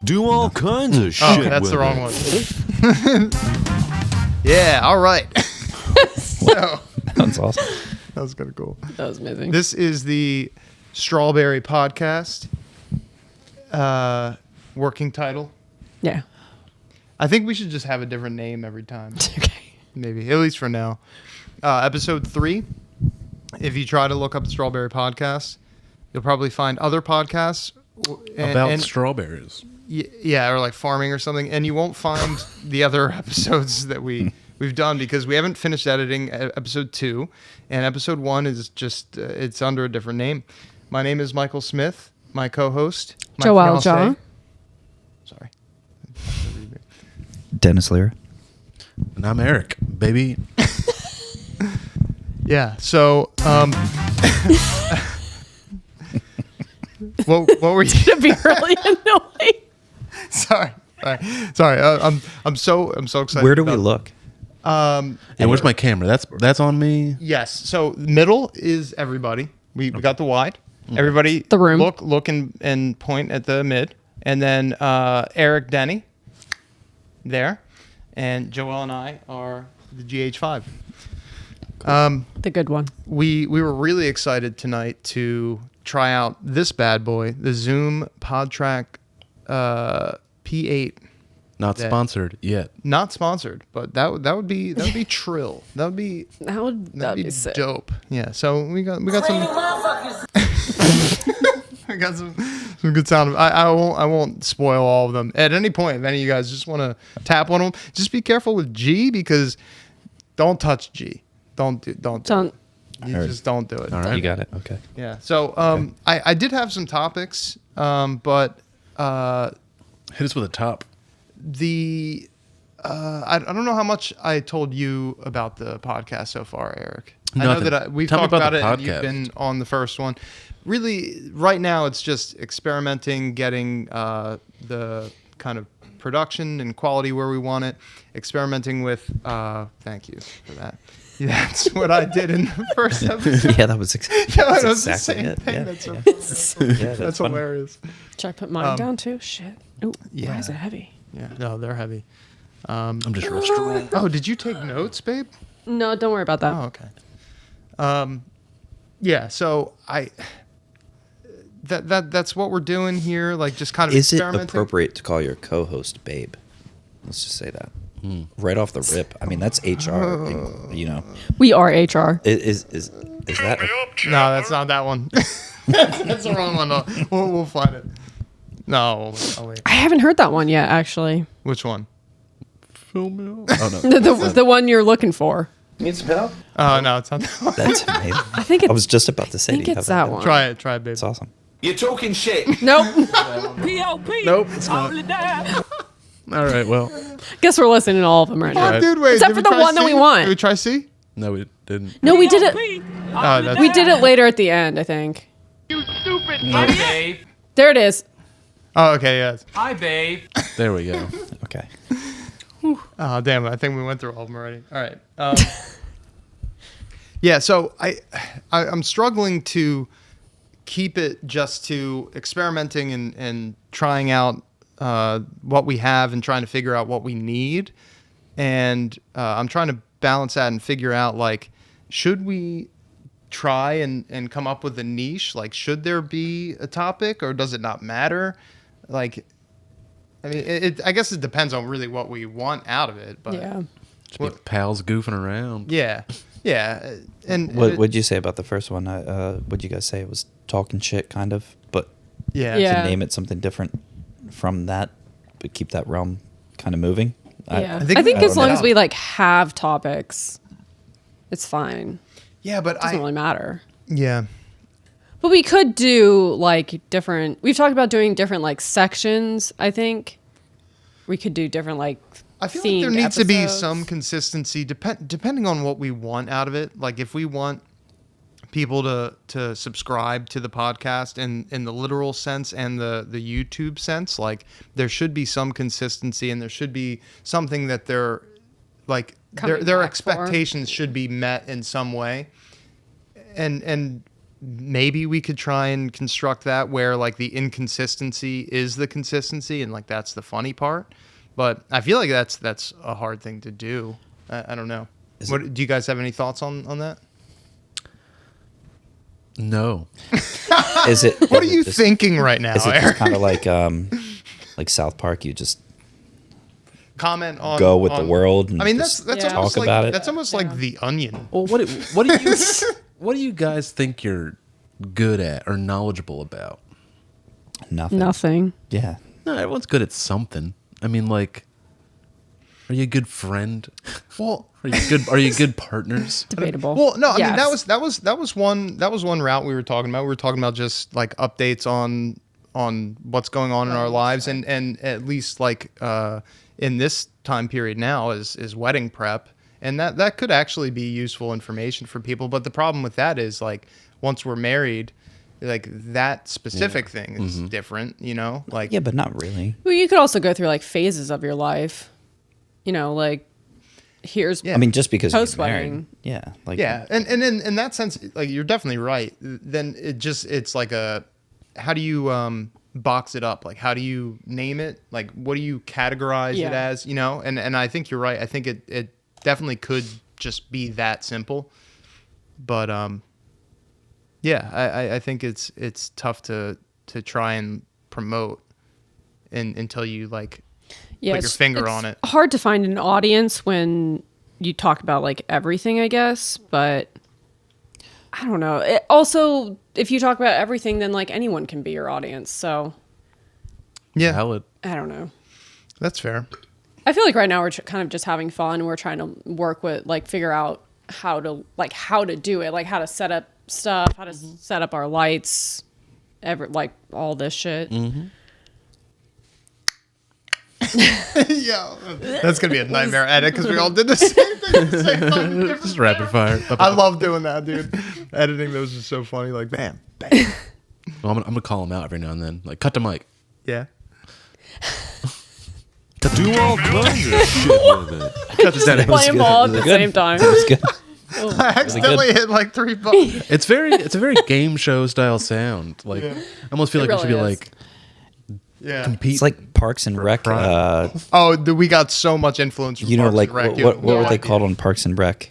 Do all kinds of shit. Oh, that's the wrong one. Yeah, all right. So, That's awesome. that was kind of cool. That was amazing. This is the Strawberry Podcast. Working title. Yeah. I think we should just have a different name every time. Okay. Maybe, at least for now. Episode 3. If you try to look up the Strawberry Podcast, you'll probably find other podcasts about strawberries. Yeah, or like farming or something, and you won't find the other episodes that we've done because we haven't finished editing episode 2, and episode 1 is just it's under a different name. My name is Michael Smith. My co-host, my Joelle fiancé. John. Sorry, Dennis Lear. And I'm Eric, baby. Yeah. So, what were you? To be really annoying. Sorry. I'm so excited. Where do we about- look? Yeah, where's my camera? That's on me. Yes. So middle is everybody. We got the wide. Everybody, The room. Look and point at the mid, and then Eric Denny there, and Joelle and I are the GH5. The good one. We were really excited tonight to try out this bad boy, the Zoom PodTrack P8. Not That- sponsored yet. Not sponsored, but that would be trill. That'd be That'd be sick. dope. Yeah. So we got some. I got some good sound. I won't spoil all of them. At any point, if any of you guys just want to tap one of them, just be careful with G because don't touch G. Don't. You just don't do it. All right. You got it. Okay. Yeah. So I did have some topics, but Hit us with a top. I don't know how much I told you about the podcast so far, Eric. I know Nothing. that we've Tell me talked about about the it, and you've podcast. been on the first one. Really, right now, it's just experimenting, getting the kind of production and quality where we want it, experimenting with, thank you for that. That's what I did in the first episode. Yeah, that was, Yeah, that's it was the exactly same it. thing. Yeah. That's so Yeah, that's fun. hilarious. Should I put mine down too? Shit. Oh, Yeah. why is it heavy? Yeah, no, they're heavy. I'm just real strong. Oh, did you take notes, babe? No, don't worry about that. Oh, okay. Yeah, so that's what we're doing here, like just kind of Is it experimenting. appropriate to call your co-host babe? Let's just say that. Right off the rip. I mean, that's HR. You know, We are HR. is that? No, that's not that one. that's the wrong one. No. We'll find it. No, I'll wait. I haven't heard that one yet, actually. Which one? Fill me up. Oh no. The one you're looking for. Oh, no, it's not that one. That's amazing. I think it's. I was just about to say. I think do you it's have that one. Try it, babe. It's awesome. You're talking shit. Nope. Nope. It's not. All right. Well, Guess we're listening to all of them right now. Oh, dude, wait. Except did for we the try one that C? we want. Did we try C? no, we didn't. No, we did it. Oh, that's, We did it later at the end, I think. Hi, babe. There it is. oh, okay, yes. Hi, babe. There we go. Okay. Oh, damn it. I think we went through all of them already. All right. Yeah, so I'm struggling to keep it just to experimenting and trying out what we have and trying to figure out what we need. And I'm trying to balance that and figure out, like, should we try and come up with a niche? Like, should there be a topic or does it not matter? Like, I mean, I guess it depends on really what we want out of it. But Yeah. Just be pals goofing around. yeah. And What'd you say about the first one? What'd you guys say? It was talking shit, kind of, but yeah. Yeah. to name it something different from that, but keep that realm kind of moving. Yeah. I think I think we- as long Yeah. as we like have topics, it's fine. Yeah, but It doesn't really matter. yeah. But we could do like different. We've talked about doing different like sections. I think we could do different like. I feel like there themed needs to be episodes. some consistency depending on what we want out of it. Like if we want people to subscribe to the podcast in the literal sense and the YouTube sense, like there should be some consistency and there should be something that they're like Coming their back for. expectations should be met in some way. And maybe we could try and construct that where like the inconsistency is the consistency and like that's the funny part. But I feel like that's a hard thing to do. I don't know. Do you guys have any thoughts on that? No. Is it? What are you thinking right now, Is it Eric? just kind of like South Park? You just Comment on go with the world. And I mean, just that's Yeah. almost talk like about it. that's almost like The Onion. Well, what do you what do you guys think you're good at or knowledgeable about? nothing. Nothing. Yeah. No, everyone's good at something. I mean, like, are you a good friend? Well, Are you good partners? Debatable. well, no, I mean Yes. that was one route we were talking about. We were talking about just like updates on what's going on in our lives, and at least like in this time period now is wedding prep, and that could actually be useful information for people. But the problem with that is like once we're married, like that specific thing is different, you know? Like Yeah, but not really. Well, you could also go through like phases of your life. You know, like here's Yeah. I mean, just because you're Post-wedding. married. Yeah. Like, yeah, and in that sense, like you're definitely right. Then it's like how do you box it up? Like how do you name it? Like what do you categorize it Yeah. as? You know, and I think you're right. I think it definitely could just be that simple. But yeah, I think it's tough to try and promote until you like put your finger on it. Hard to find an audience when you talk about like everything, I guess, but I don't know. Also, if you talk about everything, then like anyone can be your audience. So Yeah, Valid. I don't know. that's fair. I feel like right now we're kind of just having fun. We're trying to work with like figure out how to do it, like how to set up stuff, how to set up our lights, like all this shit. Yeah, that's gonna be a nightmare edit because we all did the same thing at the same time. Different Just rapid fire. I love doing that, dude. Editing those is so funny. Like, bam, bam. Well, I'm gonna call him out every now and then. Like, cut the mic. Yeah. Do all kinds of shit with it. Play them all at the Good. same time. It's good. I accidentally hit like 3 buttons. It's a very game show style sound. Like, I almost feel like we should be really is. like Yeah. compete. It's like Parks and Rec. Oh, we got so much influence from You know, Parks like and Rec, dude. what No were they idea. called on Parks and Rec?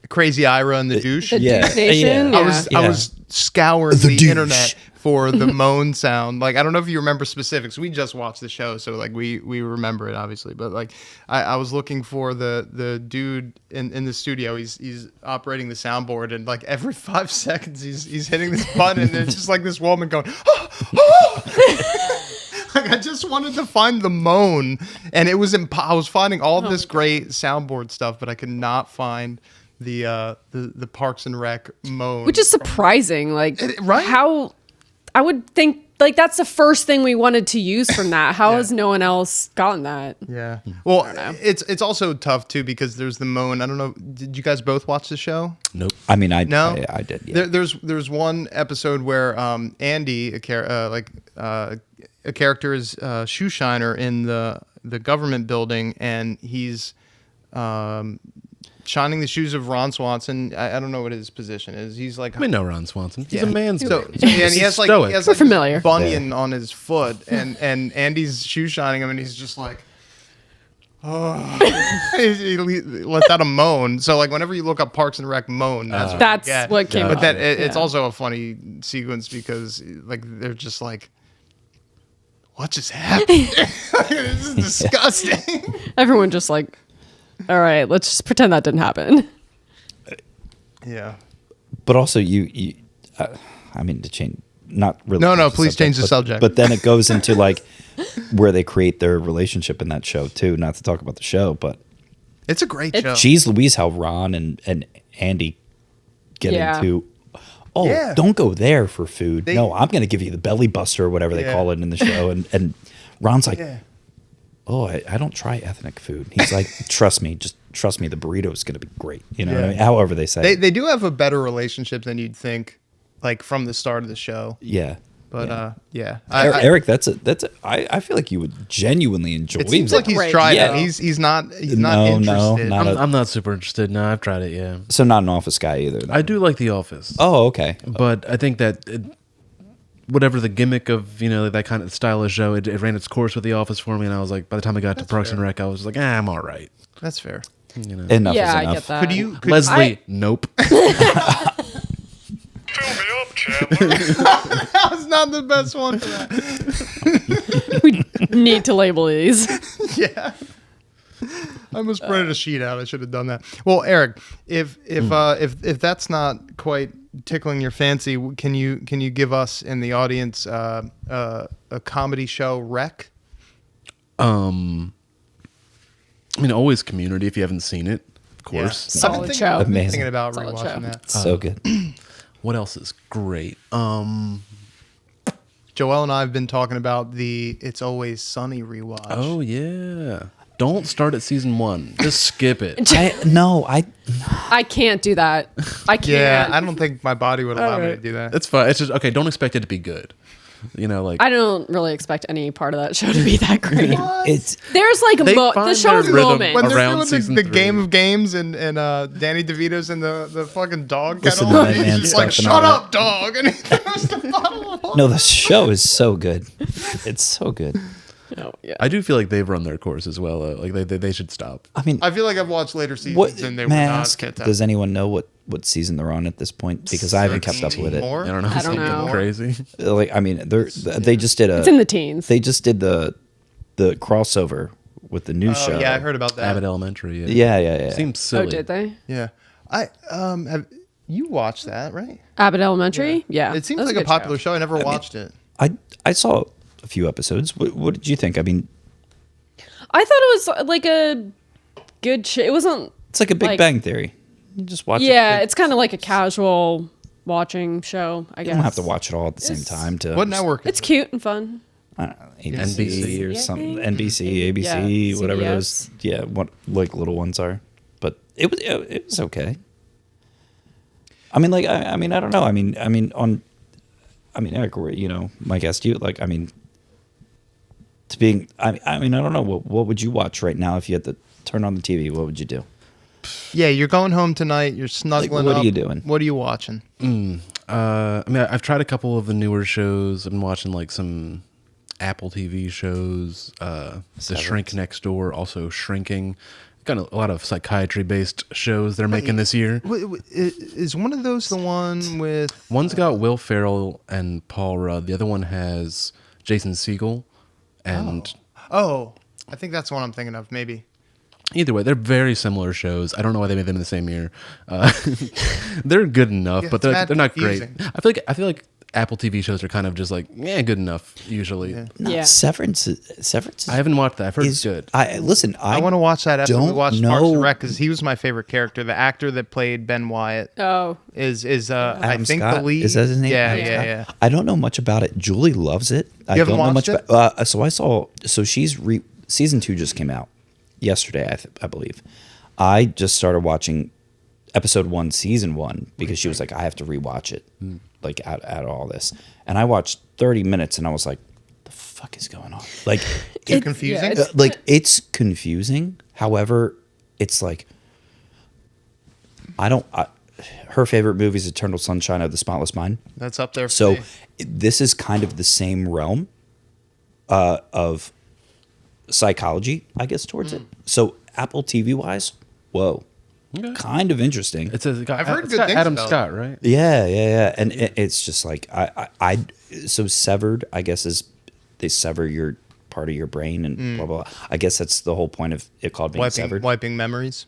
Crazy Ira and the douche. The Yeah. Douche Nation. Yeah. I was Yeah. scouring The the douche. internet for the moan sound. Like I don't know if you remember specifics. We just watched the show, so like we remember it obviously. But like I was looking for the dude in the studio. He's operating the soundboard, and like every 5 seconds he's hitting this button, and it's just like this woman going. Oh, oh. Like I just wanted to find the moan, and it was I was finding all of this great soundboard stuff, but I could not find the Parks and Rec moan. Which is surprising. Like, right? how I would think like that's the first thing we wanted to use from that. How has no one else gotten that? Yeah. Well, it's also tough too because there's the moan. I don't know. Did you guys both watch the show? nope. I mean, I did. Yeah. There's one episode where Andy, a character, is shoe shiner in the government building, and he's shining the shoes of Ron Swanson. I don't know what his position is. He's like I know Ron Swanson. He's Yeah. a man's So, man. yeah, and he has like Stoic. this familiar. bunion on his foot, and Andy's shoe shining him, and he's just like, oh, he lets out a moan. So like whenever you look up Parks and Rec moan, That's get. what came But up. that it's Yeah. also a funny sequence because like they're just like, what just happened? This is disgusting. Everyone just like, all right, let's just pretend that didn't happen. Yeah. But also, I mean, to change, not really. No, change the please change the but- subject. But then it goes into like where they create their relationship in that show too. Not to talk about the show, but It's a great show. geez Louise, how Ron and Andy get Yeah. into. Oh, Yeah. don't go there for food. They- No, I'm going to give you the belly buster or whatever they Yeah. call it in the show. And Ron's like, Yeah. oh, I don't try ethnic food. He's like, trust me, just trust me. The burrito is going to be great. You know, what I Yeah. mean? However they say. They do have a better relationship than you'd think, like from the start of the show. Yeah. But yeah, Eric, I feel like you would genuinely enjoy it seems that. like he's Great tried show. it. He's not No, interested. not I'm not super interested. No, I've tried it. Yeah, so not an Office guy either. Then. I do like The Office. Oh, okay. But I think that whatever the gimmick of that kind of style of show, it ran its course with The Office for me, and I was like, by the time I got to Parks and Rec, I was like, I'm all right. That's fair. Enough Yeah, is I enough. get that. Could Leslie, nope. That's not the best one for that. We need to label these. Yeah. I almost printed a sheet out. I should have done that. Well, Eric, if that's not quite tickling your fancy, can you give us in the audience a comedy show rec? I mean, always Community if you haven't seen it, of course. Solid show. I've been Amazing. thinking about Solid rewatching show. that. So good. What else is great? Joelle and I have been talking about the It's Always Sunny rewatch. Oh yeah. Don't start at season 1. Just skip it. I can't do that. I can't. Yeah, I don't think my body would allow me to do that. That's fine. It's just okay. Don't expect it to be good. I don't really expect any part of that show to be that great. It's There's like They the find show's their rhythm moment. When they're around doing season the 3. game of games and Danny DeVito's in the fucking dog Listen kennel, to that he's man just like, stuff and "Shut all up, dog!" and he throws the bottle of water. no, the show is so good. It's so good. Oh, yeah. I do feel like they've run their course as well. Like they should stop. I mean, I feel like I've watched later seasons what and they may were I not ask? kept up. Does anyone know what season they're on at this point? Because I haven't kept up with it. More? I don't know. I don't Something know. crazy. Like, I mean, they just did It's in the teens. They just did the crossover with the new show. Yeah, I heard about that. Abbott Elementary. Yeah. Yeah. Seems silly. Oh, did they? Yeah, I have you watched that, right? Abbott Elementary? Yeah. It seems That was like a good popular show. show. I never watched it. I saw a few episodes. What did you think? I mean, I thought it was like a good show. It wasn't. it's like a Big Like- Bang Theory. You just watch it. Yeah, it's kind of like a casual watching show, I You guess. don't have to watch it all at the same time. To What network? It's cute and fun. I don't know, NBC, ABC or I something. think. NBC, ABC, Yeah, whatever CBS. those. Yeah, what like little ones are. But it was okay. I mean, like I mean, I don't know. I mean, Eric, my guest, you like. I mean, I mean, I don't know. What would you watch right now if you had to turn on the TV? What would you do? Yeah, you're going home tonight. You're snuggling what are up. you doing? What are you watching? I mean, I've tried a couple of the newer shows. I've been watching like some Apple TV shows. The Shrink Next Door, also Shrinking. Got a lot of psychiatry-based shows they're making this year. Is one of those the one with? One's got Will Ferrell and Paul Rudd. The other one has Jason Segel. And Oh, I think that's the one I'm thinking of. Maybe. either way, they're very similar shows. I don't know why they made them in the same year. They're good enough, Yeah, but it's mad they're not confusing. great. I feel like Apple TV shows are kind of just like, good enough usually. Yeah. Yeah. Severance. Severance. I haven't watched that. I've heard is it's good. I listen. I want to watch that after we don't watch Parks know- and Rec because he was my favorite character. The actor that played Ben Wyatt Oh, is I Adam think Scott? the lead. Is that his name? Yeah, Adam yeah, Scott? yeah. I don't know much about it. Julie loves it. I haven't don't know much watched it? about. So I saw. So she's season 2 just came out yesterday. I believe. I just started watching episode 1, season 1 because she was like, I have to rewatch it, like out of all this. And I watched 30 minutes and I was like, the fuck is going on? Like, Too confusing. yeah, it's confusing. However, it's like her favorite movie is Eternal Sunshine of the Spotless Mind. That's up there. For So me. this is kind of the same realm of psychology, I guess, towards it. So Apple TV wise, whoa, Okay. kind of interesting. It's a, I've heard it's good got things Adam about it. Scott, right? Yeah, and it's just like so severed. I guess is they sever your part of your brain and blah blah. Blah. I guess that's the whole point of it called being severed. wiping memories.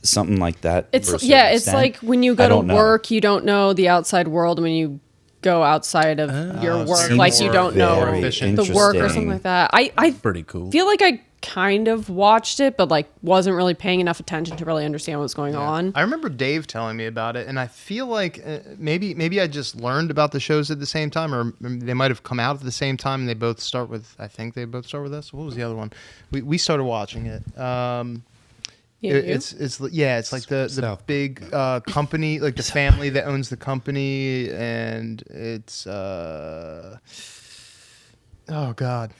Something like that. it's for a certain yeah. It's extent. like when you I go to don't know. work, you don't know the outside world. When you go outside of your work, seems like you don't know very efficient. the work or interesting. something like that. I Pretty cool. feel like I kind of watched it, but like wasn't really paying enough attention to really understand what was going on. I remember Dave telling me about it, and I feel like maybe I just learned about the shows at the same time, or they might have come out at the same time. And they both start with. I think they both start with us. What was the other one? We started watching it. Yeah, It's like the South. big company, like the family that owns the company, and it's oh god.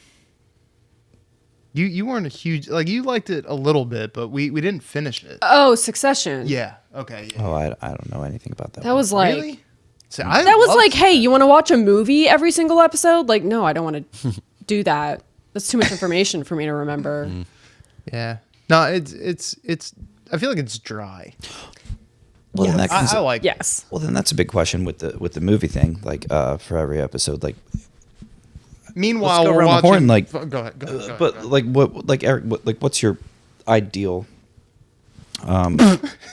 You weren't a huge, like, you liked it a little bit, but we didn't finish it. Oh, Succession. Yeah. Okay. Yeah. Oh, I don't know anything about that. That was like Really? So I that was loved like, hey, you want to watch a movie every single episode? Like, no, I don't want to do that. That's too much information for me to remember. Yeah. No, it's. I feel like it's dry. Well, then that comes, I like. Yes. well, then that's a big question with the movie thing. Like, for every episode, like, Meanwhile, let's go we're around the watching. horn, like, Go ahead. Go ahead. but like what, like Eric, what's your ideal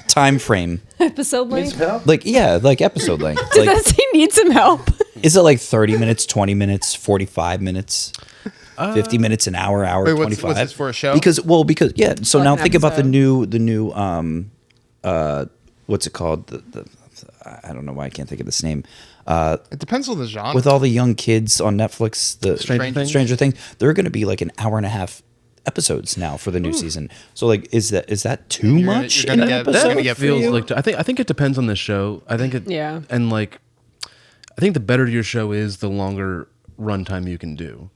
time frame? Episode length. Like, yeah, like episode length. Does Like, that say need some help? is it like 30 minutes, 20 minutes, 45 minutes? 50 minutes, an hour, Wait, 25. what's this for, a show? Because yeah. So Like now an think about the episode. new what's it called? The I don't know why I can't think of this name. It depends on the genre. With all the young kids on Netflix, the Stranger Things? they're going to be like an hour and a half episodes now for the new season. So like, is that too much you're in gonna an get- episode? gonna get for Feels you? like I think it depends on the show. I think it Yeah. and like I think the better your show is, the longer runtime you can do.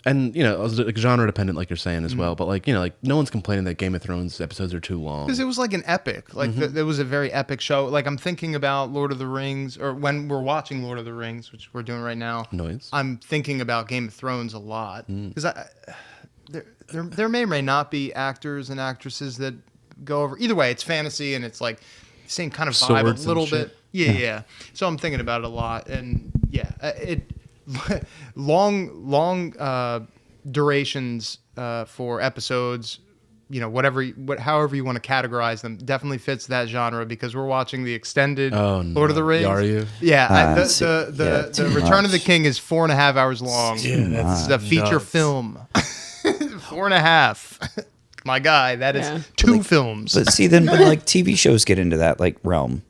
And like genre dependent, like you're saying as well. But like like no one's complaining that Game of Thrones episodes are too long. Because it was like an epic. Like, there was a very epic show. Like, I'm thinking about Lord of the Rings, or when we're watching Lord of the Rings, which we're doing right now. Noise. I'm thinking about Game of Thrones a lot. Because there may or may not be actors and actresses that go over. Either way, it's fantasy, and it's like the same kind of vibe Swords a little and shit. bit. Yeah. So I'm thinking about it a lot. And yeah, it long durations for episodes, however you want to categorize them, definitely fits that genre, because we're watching the extended Lord of the Rings. Are you? Yeah, too the Return of the much. King is 4.5 hours long. It's a feature nuts. film. 4.5. My guy, that is Yeah. 2 films. But see, then when like TV shows get into that like realm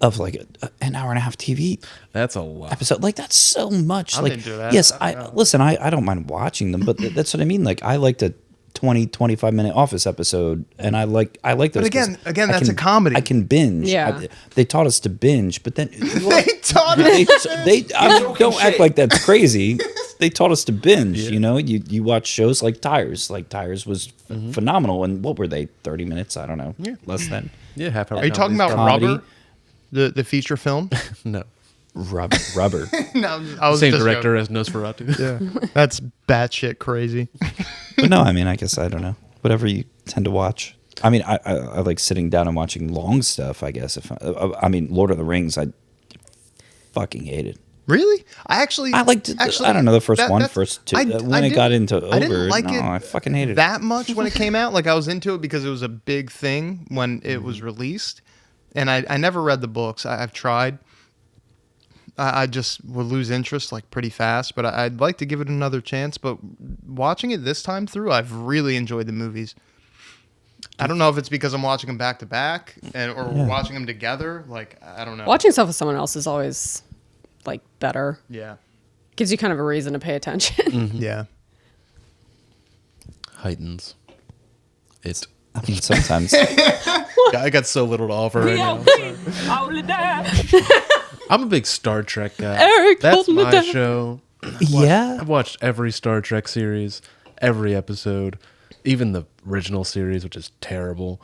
of like an hour and a half TV That's a lot. episode, like that's so much. I'm like, into that. yes, I I don't know. listen. I don't mind watching them, but that's what I mean. Like I liked a 20-25 minute Office episode, and I like those. But 'cause again, I that's a comedy. I can binge. Yeah. They taught us to binge, but then They taught us. don't act like that's crazy. They taught us to binge. You watch shows like Tires. Like Tires was phenomenal. And what were they? 30 minutes? I don't know. Yeah. Less than. Yeah, half hour. Are you talking about Comedy. Rubber, the feature film? No. Rubber. No, I was Same just director joking. as Nosferatu. Yeah, that's batshit crazy. But no, I mean, I guess I don't know. Whatever you tend to watch. I mean, I like sitting down and watching long stuff. I guess I mean, Lord of the Rings, I fucking hated. Really? I liked it. I don't know, the first one, that's- first two. I When it got into I didn't over, like no, it I fucking hated it. that much when it came out. Like, I was into it because it was a big thing when it was released, and I never read the books. I've tried. I just would lose interest like pretty fast, but I'd like to give it another chance. But watching it this time through, I've really enjoyed the movies. I don't know if it's because I'm watching them back to back or watching them together. Like, I don't know. Watching stuff with someone else is always like better. Yeah. Gives you kind of a reason to pay attention. Yeah. Heightens. It. I mean, sometimes. I got so little to offer right now. Hold it down. I'm a big Star Trek guy. Eric, That's hold it my down. show. Yeah. I've watched every Star Trek series, every episode, even the original series, which is terrible.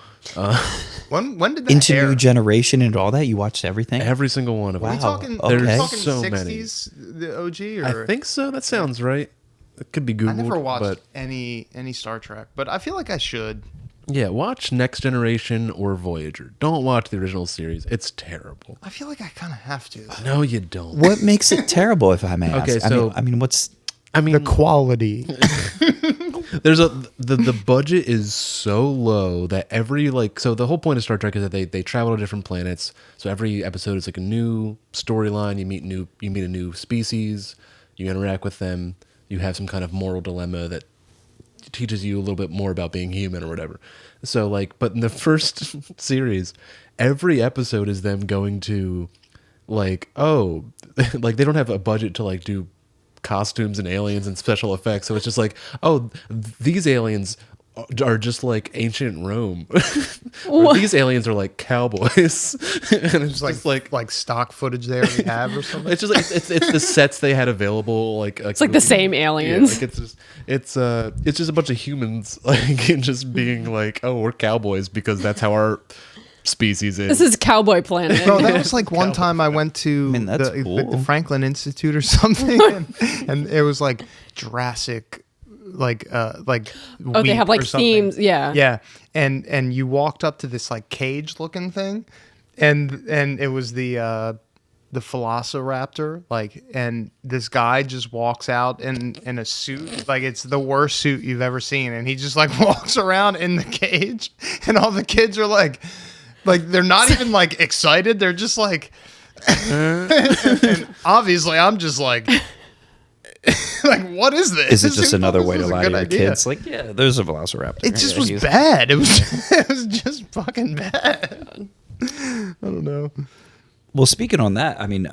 When did that Into air? New Generation and all that. You watched everything? Every single one of Are them. we talking, okay. are we There's talking so many. 60s, the OG? Or? I think so. That sounds right. It could be Googled. I never watched but any Star Trek, but I feel like I should. yeah, watch Next Generation or Voyager. Don't watch the original series. It's terrible. I feel like I kind of have to. No, you don't. What makes it terrible, if I may ask? Okay, so- I mean, what's... I mean, quality. there's the budget is so low that so the whole point of Star Trek is that they travel to different planets. So every episode is like a new storyline. You meet a new species. You interact with them. You have some kind of moral dilemma that teaches you a little bit more about being human or whatever. So but in the first series, every episode is them going to they don't have a budget to do costumes and aliens and special effects. So it's just these aliens are just like ancient Rome. Or these aliens are like cowboys, and it's just like stock footage they already have or something. it's just like it's the sets they had available. Like It's like the same aliens. like it's just a bunch of humans like just being like, oh, we're cowboys because that's how our species is. This is Cowboy Planet. Bro, that was like one time I went to that's the cool. Franklin Institute or something, and it was like Jurassic, like Oh, they have week like or something. themes. Yeah. Yeah, and you walked up to this like cage looking thing, and it was the Velociraptor, like, and this guy just walks out in a suit, like it's the worst suit you've ever seen, and he just like walks around in the cage, and all the kids are like they're not even like excited, they're just like, and obviously I'm just like. Like, what is this? Is it just Who another thought way this to was a lie to good your idea? kids? Like, yeah, there's a velociraptor. It just Yeah, was he's- bad. It was just fucking bad. I don't know. Well, speaking on that, I mean,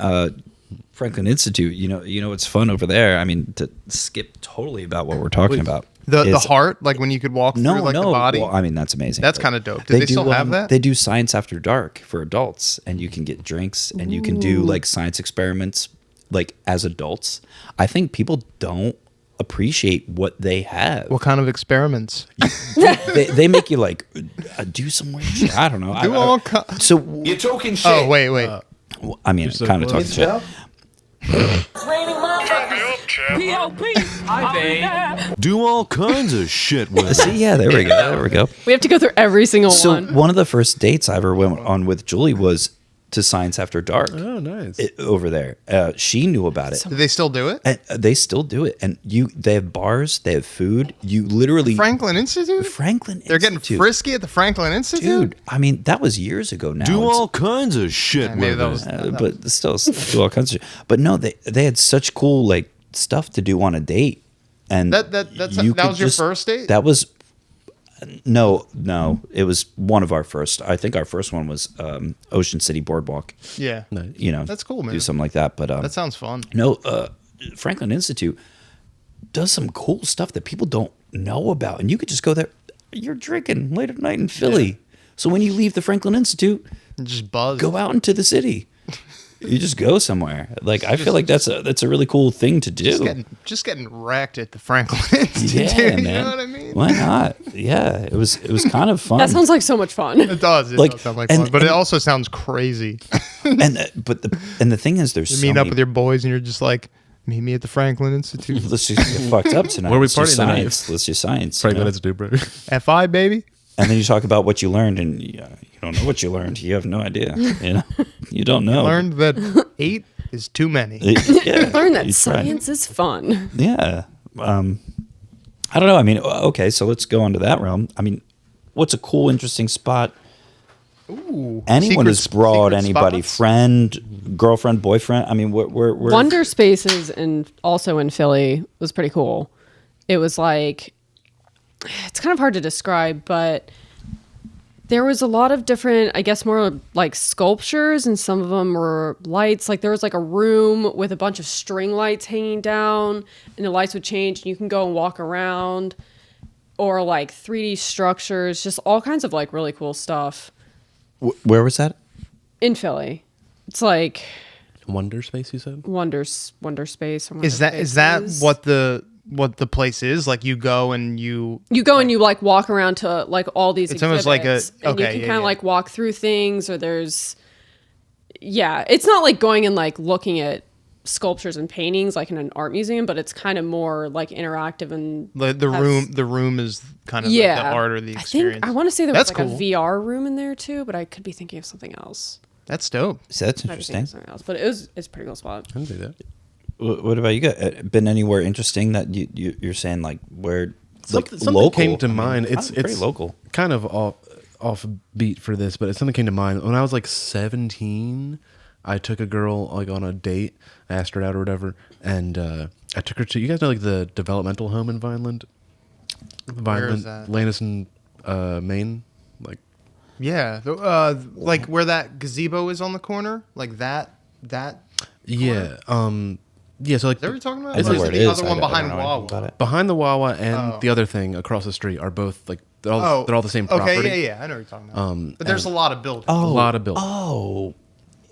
Franklin Institute. You know, it's fun over there. I mean, to skip totally about what we're talking about. The is- heart, like when you could walk No, through like no. the body. Well, I mean, that's amazing. That's but kinda dope. Do they still have that? They do science after dark for adults, and you can get drinks, and you can do like science experiments, like as adults. I think people don't appreciate what they have. What kind of experiments? They make you like do some weird shit. I don't know. Do all so You're talking shit. Oh wait. well, I mean, so kind of talking close. shit. P.O.P. Do all kinds of shit with it. See, yeah, there we go. There we go. We have to go through every single So one. one of the first dates I ever went on with Julie was to Science After Dark. Oh, nice. Over there. She knew about it. Do they still do it? And they still do it. And they have bars, they have food. You literally Franklin Institute? Franklin They're getting Institute. frisky at the Franklin Institute? Dude, I mean, that was years ago now. Do It's- all kinds of shit maybe with that it. was- but still do all kinds of shit. But no, they had such cool like stuff to do on a date. And That you was could your just- first date? That was no, it was one of our first. I think our first one was Ocean City Boardwalk. Yeah. You know, That's cool, man. Do something like that. But That sounds fun. no, Franklin Institute does some cool stuff that people don't know about, and you could just go there. You're drinking late at night in Philly, so when you leave the Franklin Institute, Just buzz. go out into the city. You just go somewhere. Like I feel like that's a really cool thing to do. Just getting wrecked at the Franklin Institute. Yeah, You man. know what I mean? Why not? Yeah, it was kind of fun. That sounds like so much fun. It does. It Like, does sound like and- fun, but it and- also sounds crazy. and the thing is, there's You so meet many, up with your boys and you're just like, meet me at the Franklin Institute. Let's just get fucked up tonight. Where we Let's do partying tonight? science. Let's do science. Franklin you know? Institute, bro. FI, baby. And then you talk about what you learned, and you don't know what you learned. You have no idea. You know, you don't know. Learned that 8 is too many. Yeah, Learn that you try. science is fun. Yeah. I don't know. I mean, okay, so let's go on to that realm. I mean, what's a cool, interesting spot? Ooh. Anyone who's brought secret anybody, spots? friend, girlfriend, boyfriend. I mean, we're Wonder Spaces also in Philly was pretty cool. It was like, it's kind of hard to describe, but there was a lot of different, I guess, more like sculptures, and some of them were lights. Like there was like a room with a bunch of string lights hanging down, and the lights would change, and you can go and walk around, or like 3D structures, just all kinds of like really cool stuff Where was that? in Philly. It's like Wonder Space, you said? Wonder Space. Or Wonder Is that Spaces. what the place is? Like you go and you You like walk around to like all these It's almost like a- exhibits, and you okay, can yeah, kind of yeah. like walk through things, or it's not like going and like looking at sculptures and paintings like in an art museum, but it's kind of more like interactive and the has- room is kind of like the art or the experience. I want to say there That's was like cool. a VR room in there too, but I could be thinking of something else. That's dope. So that's Might be thinking interesting. of something else, but it's a pretty cool spot. I can do that. What about you? Got been anywhere interesting that you're saying like where like Something local came to I mean, mind. it's pretty local. Kind of off beat for this, but something came to mind when I was like 17. I took a girl like on a date, I asked her out or whatever, and I took her to, you guys know like the developmental home in Vineland, Where is that? Landison, Maine, like Yeah, like where that gazebo is on the corner, like that. yeah. Yeah, so like Is that what you're talking about? I Or know is where it it the is. other I one don't behind know anything Wawa? about it. behind the Wawa and the other thing across the street are both like they're all the same property. Okay, yeah, I know what you're talking about. But there's a lot of buildings. A lot of buildings. Oh,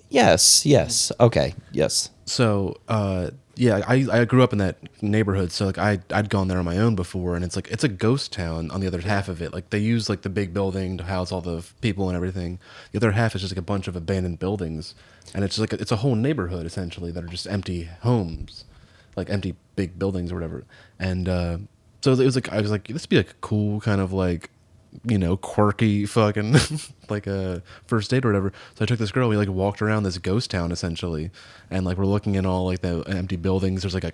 yes. Okay, yes. So, yeah, I grew up in that neighborhood, so like I'd gone there on my own before, and it's a ghost town on the other half of it. Like they use like the big building to house all the people and everything. The other half is just like a bunch of abandoned buildings, and it's like it's a whole neighborhood essentially that are just empty homes, like empty big buildings or whatever. And so it was like I was like this would be like a cool kind of like quirky fucking like a first date or whatever. So I took this girl. We like walked around this ghost town essentially, and like we're looking in all like the empty buildings. There's like a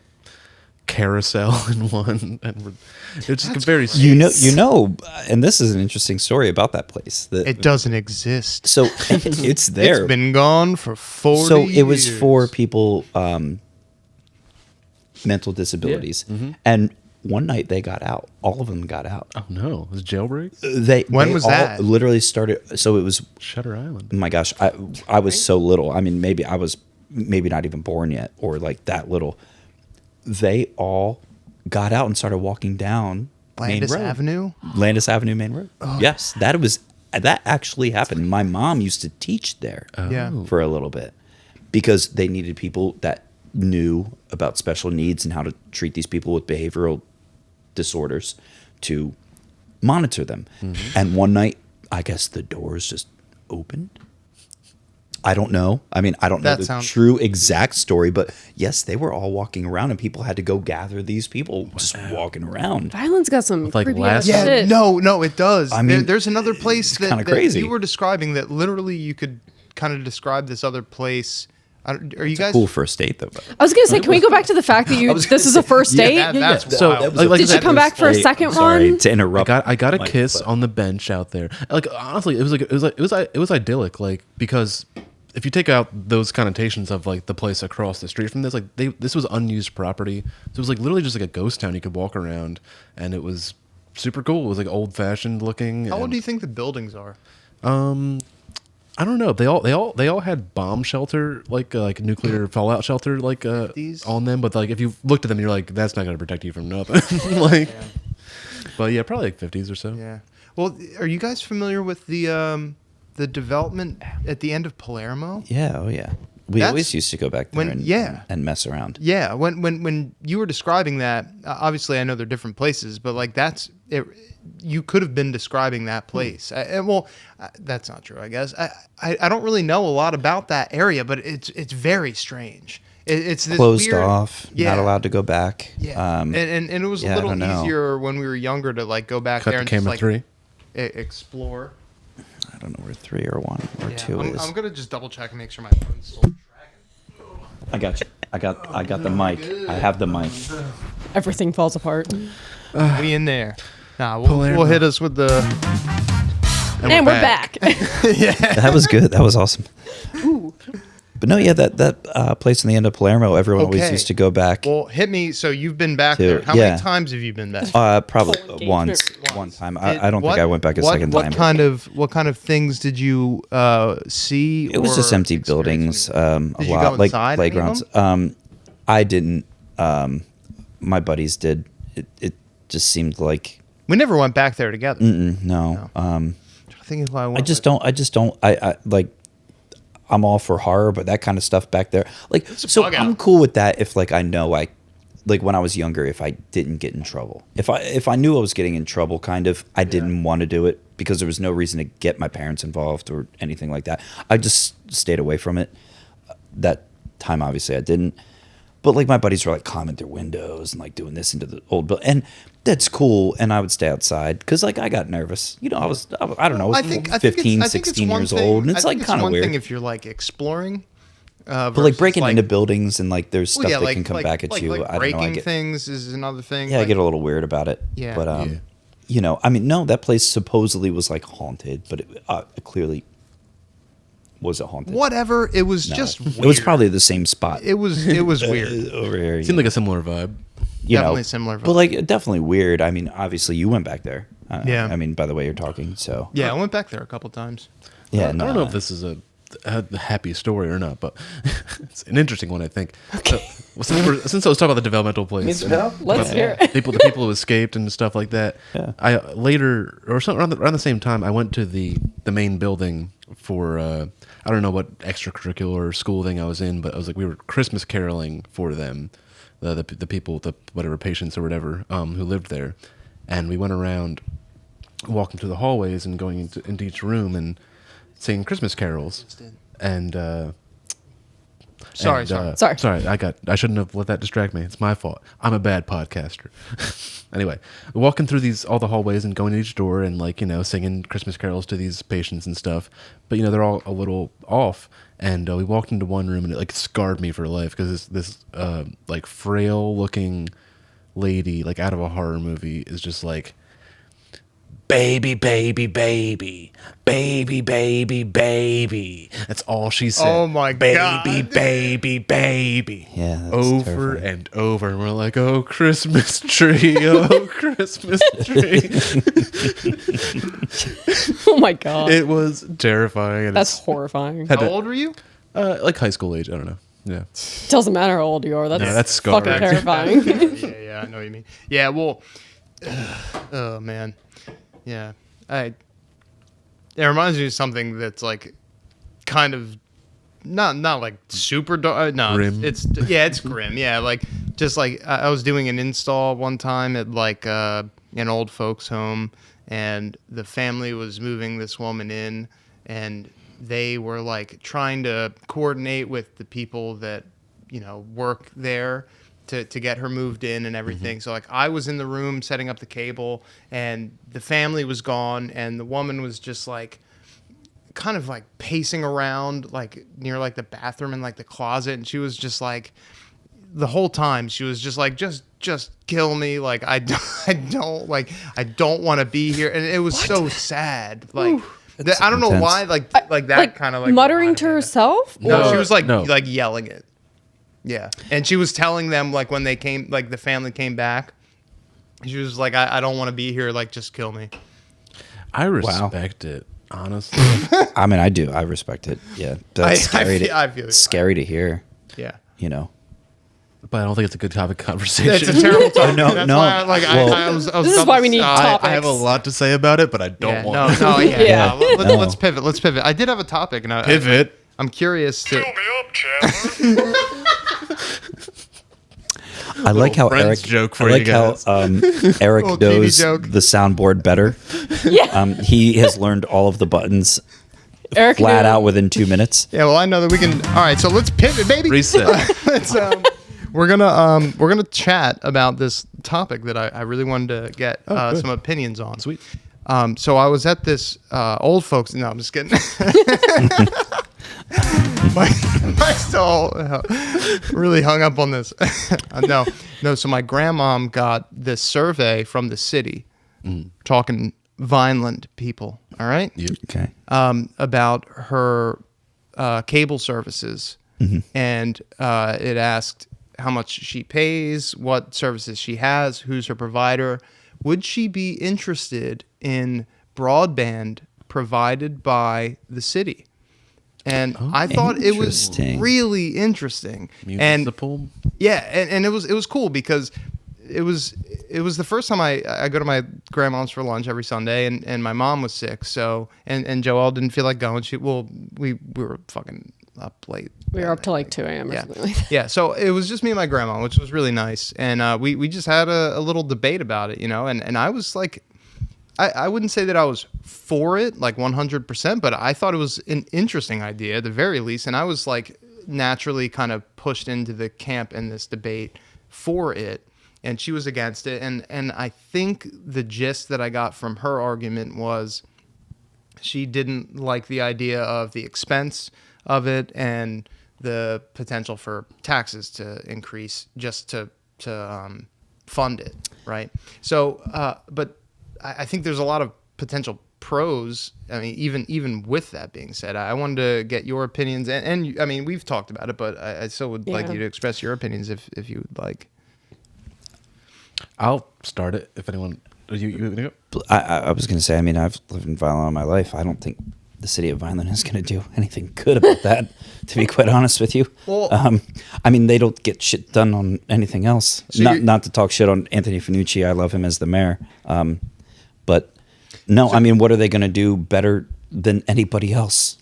carousel in one, and it's just very and this is an interesting story about that place. It doesn't exist. So it's there. It's been gone for 40 years. So it was for people mental disabilities, and one night they got out. All of them got out. Oh no, it was jailbreak. When they was all that? Literally started. So it was. Shutter Island. Oh my gosh, I was so little. I mean, maybe I was not even born yet, or like that little. They all got out and started walking down Landis Main Road. Avenue? Landis Avenue, Main Road. Yes, that actually happened. My mom used to teach there Yeah. for a little bit because they needed people that knew about special needs and how to treat these people with behavioral disorders to monitor them. And one night, I guess the doors just opened. I don't know. I mean, I don't know the true exact story, but yes, they were all walking around and people had to go gather these people just walking around. Island's got some like creepy last- ass Yeah, shit. no, it does. I mean, there's another place kinda that crazy. you were describing that literally you could kind of describe this other place. Are you guys Cool first date though. I was gonna say, can we go back to the fact that this is a first date? That's So, wild. like Did you come back for a second Sorry one? to interrupt. I got a Mike, kiss but- on the bench out there. Like honestly, it was idyllic. Like because if you take out those connotations of like the place across the street from this, like this was unused property. So it was like literally just like a ghost town you could walk around, and it was super cool. It was like old fashioned looking. How old and- do you think the buildings are? I don't know. They all had bomb shelter, like nuclear fallout shelter, like on them. But like if you looked at them, you're like, that's not going to protect you from nothing. Like, but yeah, probably like 50s or so. Yeah. Well, are you guys familiar with the development at the end of Palermo? Yeah, oh yeah. We That's- always used to go back there and mess around. Yeah, when you were describing that, obviously I know they're different places, but like that's it. You could have been describing that place. That's not true. I guess I don't really know a lot about that area, but it's very strange. It's this Closed weird, off, not allowed to go back. Yeah, and it was yeah, a I don't little know. easier when we were younger to like go back Cut there the and camera just, three. Explore. I don't know where 3 or 1 or 2 is. I'm gonna just double check and make sure my phone's still tracking. I got you. I got the mic. I have the mic. Everything falls apart. We in there. Nah, we'll hit us with the. And we're back. That was good. That was awesome. But no, yeah, that place in the end of Palermo, everyone always used to go back. Well, hit me. So you've been back To- there. How yeah. many times have you been back? Probably Engagement. one time. I don't think I went back a second what time. What kind of things did you see? It was just or empty experience buildings, when a Did you lot go like inside any of playgrounds. them? I didn't. My buddies did. It just seemed like We never went back there together. no. I think if I went. I just don't. I like. I'm all for horror, but that kind of stuff back there, like, so bug I'm out. cool with that. If like I know like when I was younger, if I didn't get in trouble, if I knew I was getting in trouble, kind of, I didn't want to do it because there was no reason to get my parents involved or anything like that. I just stayed away from it. That time, obviously, I didn't. But like my buddies were like climbing through windows and like doing this into the old building, and that's cool. And I would stay outside because like I got nervous. I don't know, I was 15, 16 years old, and it's like kind of weird. One thing if you're like exploring. But like breaking into buildings and like there's stuff that can come back at you. Like I don't know. breaking things is another thing. Yeah, I like, get a little weird about it. Yeah. But I mean, no, that place supposedly was like haunted, but it clearly wasn't haunted. whatever. It was No. just. Weird. It was probably the same spot. It was weird. over here. Seemed like a similar vibe. Definitely similar vibe. But like definitely weird. I mean, obviously you went back there. Yeah. I mean, by the way you're talking, so Yeah, I went back there a couple times. yeah. I don't know if this is a a happy story or not, but it's an interesting one, I think. Okay. Since I was talking about the developmental place, Let's hear it. the people who escaped and stuff like that. Yeah. I later or something around the same time, I went to the main building for I don't know what extracurricular school thing I was in, but I was like we were Christmas caroling for them, the people, the whatever patients or whatever who lived there, and we went around walking through the hallways and going into each room and singing Christmas carols. And Sorry. I shouldn't have let that distract me. It's my fault. I'm a bad podcaster. Anyway, walking through all the hallways and going to each door and singing Christmas carols to these patients and stuff. But they're all a little off. And we walked into one room and it scarred me for life because this frail looking lady out of a horror movie is just baby, baby, baby, baby, baby, baby. That's all she said. Oh my God. Baby, baby, baby. Yeah, that's over terrifying. and over. And we're like, oh, Christmas tree. Oh, Christmas tree. Oh my god. It was terrifying. And That's horrifying. had How to- old were you? high school age. I don't know. Yeah. Doesn't matter how old you are. That's, No, that's scarring. fucking terrifying. Yeah, I know what you mean. Yeah, well, oh man, yeah, it reminds me of something that's kind of not super dark. No, Grim. it's grim. Yeah, I was doing an install one time at an old folks home, and the family was moving this woman in, and they were trying to coordinate with the people that work there to get her moved in and everything. So I was in the room setting up the cable, and the family was gone, and the woman was just kind of pacing around near the bathroom and the closet, and she was just the whole time she was just just kill me, I don't want to be here. And it was so sad. I don't know intense. why that kind of muttering to herself. no, she Or- was No. yelling it. Yeah, and she was telling them when they came, the family came back. She was I don't want to be here. Just kill me. I respect it, honestly. I mean, I do. I respect it. Yeah, that's scary. I feel It's scary to hear. Yeah, But I don't think it's a good topic of conversation. it's a terrible topic. No, That's no. why, Well, I was This is about why to we need stop. topics. I have a lot to say about it, but I don't Yeah, want to. no, yeah. Yeah. Let's pivot. Let's pivot. I did have a topic, and Pivot. I'm curious to. I like how Friends Eric joke for I like you guys. how Eric Little TV knows joke. the soundboard better. Yeah. He has learned all of the buttons Eric flat knew. out within 2 minutes. Yeah, well, I know that we can. All right, so let's pivot, baby. Reset. Let's, we're gonna chat about this topic that I really wanted to get some opinions on. Sweet. So I was at this old folks. No, I'm just kidding. I still really hung up on this. No. So my grandmom got this survey from the city, talking Vineland people. All right. Okay. About her cable services, and it asked how much she pays, what services she has, who's her provider. Would she be interested in broadband provided by the city? And I thought it was Interesting. really interesting. Municipal. And it was cool because it was the first time I go to my grandma's for lunch every Sunday, and my mom was sick, so and Joelle didn't feel like going. We were fucking up late. We were up till 2 a.m. or something like that. Yeah, so it was just me and my grandma, which was really nice, and we just had a little debate about it, and I was I wouldn't say that I was for it 100%, but I thought it was an interesting idea at the very least, and I was naturally kind of pushed into the camp in this debate for it, and she was against it, and I think the gist that I got from her argument was she didn't like the idea of the expense of it and the potential for taxes to increase just to fund it, right? So, but I think there's a lot of potential pros. I mean, even with that being said, I wanted to get your opinions, and I mean, we've talked about it, but I still would like you to express your opinions if you would like. I'll start it if anyone. You gonna go? I was going to say, I mean, I've lived in Violin all my life. I don't think the city of Vineland is going to do anything good about that, to be quite honest with you. Well- I mean, they don't get shit done on anything else. So Not to talk shit on Anthony Fanucci. I love him as the mayor. But no, I mean, what are they going to do better than anybody else?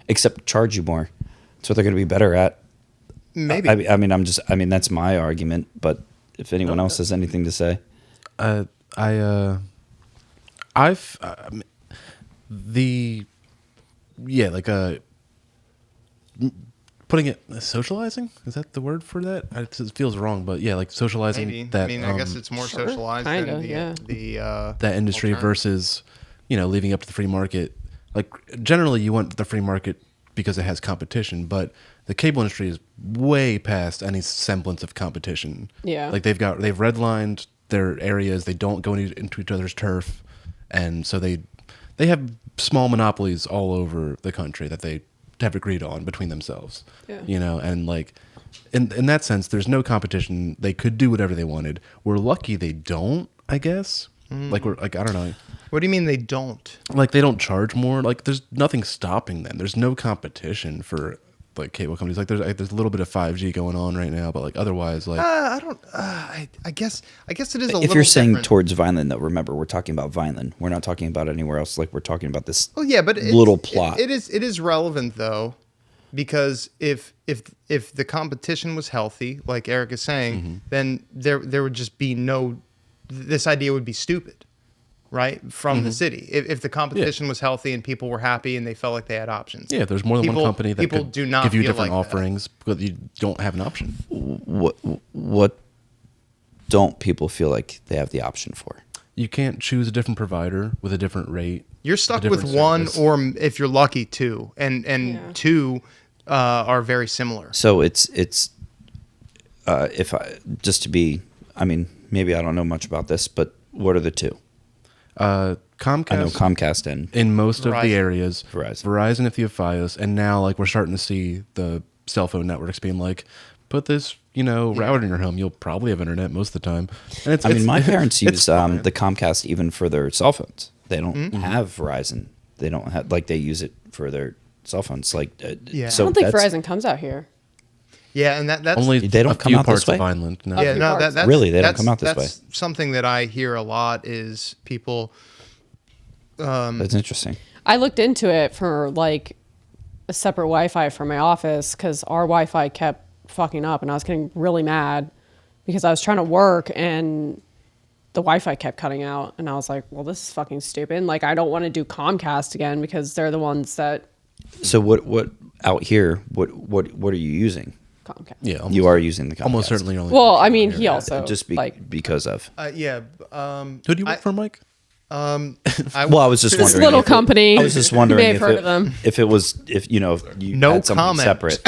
Except charge you more. That's what they're going to be better at. Maybe. I mean, that's my argument. But if anyone else has anything to say, putting it socializing, is that the word for that? It feels wrong, but yeah, like socializing Maybe. that. I mean, I guess it's more socialized Kinda, than yeah. the that industry alternative. versus, leaving up to the free market. Like generally, you want the free market because it has competition, but the cable industry is way past any semblance of competition. Yeah. Like they've redlined their areas. They don't go into each other's turf, and so they have small monopolies all over the country that they have agreed on between themselves. Yeah. And like in that sense, there's no competition. They could do whatever they wanted. We're lucky they don't, I guess. Like I don't know. What do you mean they don't? Like they don't charge more. Like there's nothing stopping them. There's no competition for like cable companies. Like there's a little bit of 5G going on right now, but like otherwise, like I don't. I guess it is a little. if you're saying different. towards Vineland, though, remember we're talking about Vineland. We're not talking about anywhere else. Like we're talking about this. Oh yeah, but little plot. It is relevant though, because if the competition was healthy, like Eric is saying, then there would just be no. This idea would be stupid, right? From the city, if the competition was healthy and people were happy and they felt like they had options. yeah, if there's more than People- one company that people could do not give you feel different like that. offerings, but you don't have an option. What don't people feel like they have the option for? You can't choose a different provider with a different rate. You're a stuck different with one, service. or if you're lucky, two, and Yeah. two are very similar. So it's if I just to be, I mean, maybe I don't know much about this, but what are the two? Comcast. I know Comcast and in most of Verizon. the areas. Verizon. If you have Fios, and now like we're starting to see the cell phone networks being like, put this router in your home, you'll probably have internet most of the time. And it's, I mean, my parents it's use fine. the Comcast even for their cell phones. They don't Mm-hmm. have Verizon. They don't have like they use it for their cell phones. Like Yeah. So I don't think that's- Verizon comes out here. Yeah, and that's only They don't a come few out this parts way? of Vineland. No. yeah, few no, parts. that's Really, they don't that's- come out this that's something that I hear a lot is people. That's interesting. I looked into it for like a separate Wi-Fi for my office because our Wi-Fi kept fucking up, and I was getting really mad because I was trying to work and the Wi-Fi kept cutting out, and I was like, "Well, this is fucking stupid." Like, I don't want to do Comcast again because they're the ones that So what out here? What are you using? Comcast. Yeah, almost, You are using the Comcast. almost certainly only. Well, I mean, he also just like because of. Yeah. Who do you work for, Mike? I Well, I was just this wondering. little if it- company. I was just wondering You may have if heard it, of them. if it was if you No had something comment. separate.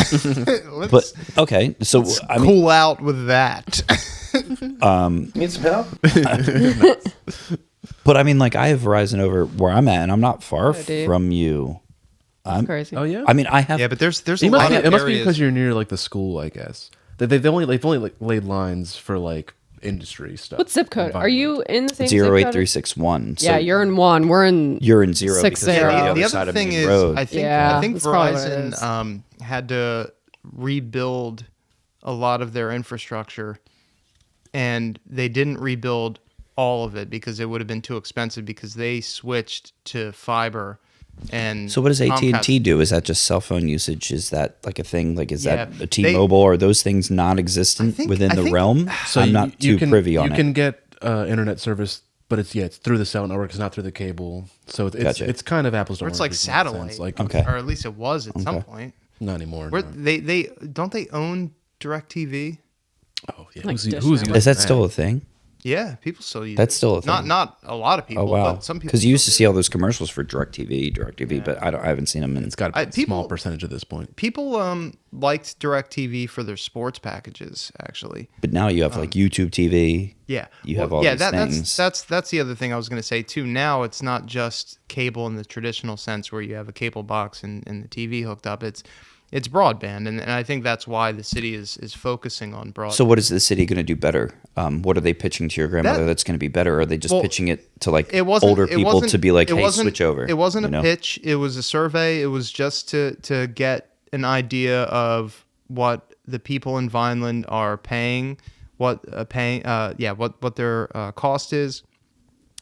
let's But okay, so I mean, cool out with that. Need some help? but I mean, like I have Verizon over where I'm at, and I'm not far dude. from you. That's crazy. Oh yeah. I mean, I have. Yeah, but there's it a must, lot be, of it must be areas. because you're near like the school, I guess. They've only like laid lines for like industry stuff. What zip code? Are you in the same zip code? 08361. So Yeah, you're in one. We're in. you're in zero Six because you're zero. on the the other other side of thing Main is, Road. I think Yeah, I think that's probably what it Verizon had to rebuild a lot of their infrastructure, and they didn't rebuild all of it because it would have been too expensive because they switched to fiber. And So what does AT&T Comcast- do? Is that just cell phone usage? Is that like a thing? Like is Yeah, that a T-Mobile? Are those things non-existent within I the think- realm? So I'm not too privy on You it. can get internet service, but it's through the cell network. It's not through the cable. So it's Gotcha. it's kind of apples to Or oranges. it's like in that satellite, sense. Like Okay. or at least it was at some point. not anymore. Where no. they don't they own DirecTV? Oh yeah. Like Who's Dish using Is that still a thing? Yeah, people still use. That's it. still a thing. Not a lot of people. Oh wow! But some people. Because you used to still see all those commercials for DirecTV, but I haven't seen them in. It's got to be a people- small percentage at this point. People liked DirecTV for their sports packages, actually. But now you have like YouTube TV. Yeah, You have all these things. That's the other thing I was going to say too. Now it's not just cable in the traditional sense where you have a cable box and the TV hooked up. it's broadband, and I think that's why the city is focusing on broadband. So what is the city going to do better? What are they pitching to your grandmother that's going to be better? Or are they just pitching it to like older people to be like, hey, switch over? It wasn't a pitch. It was a survey. It was just to get an idea of what the people in Vineland are paying, what their cost is,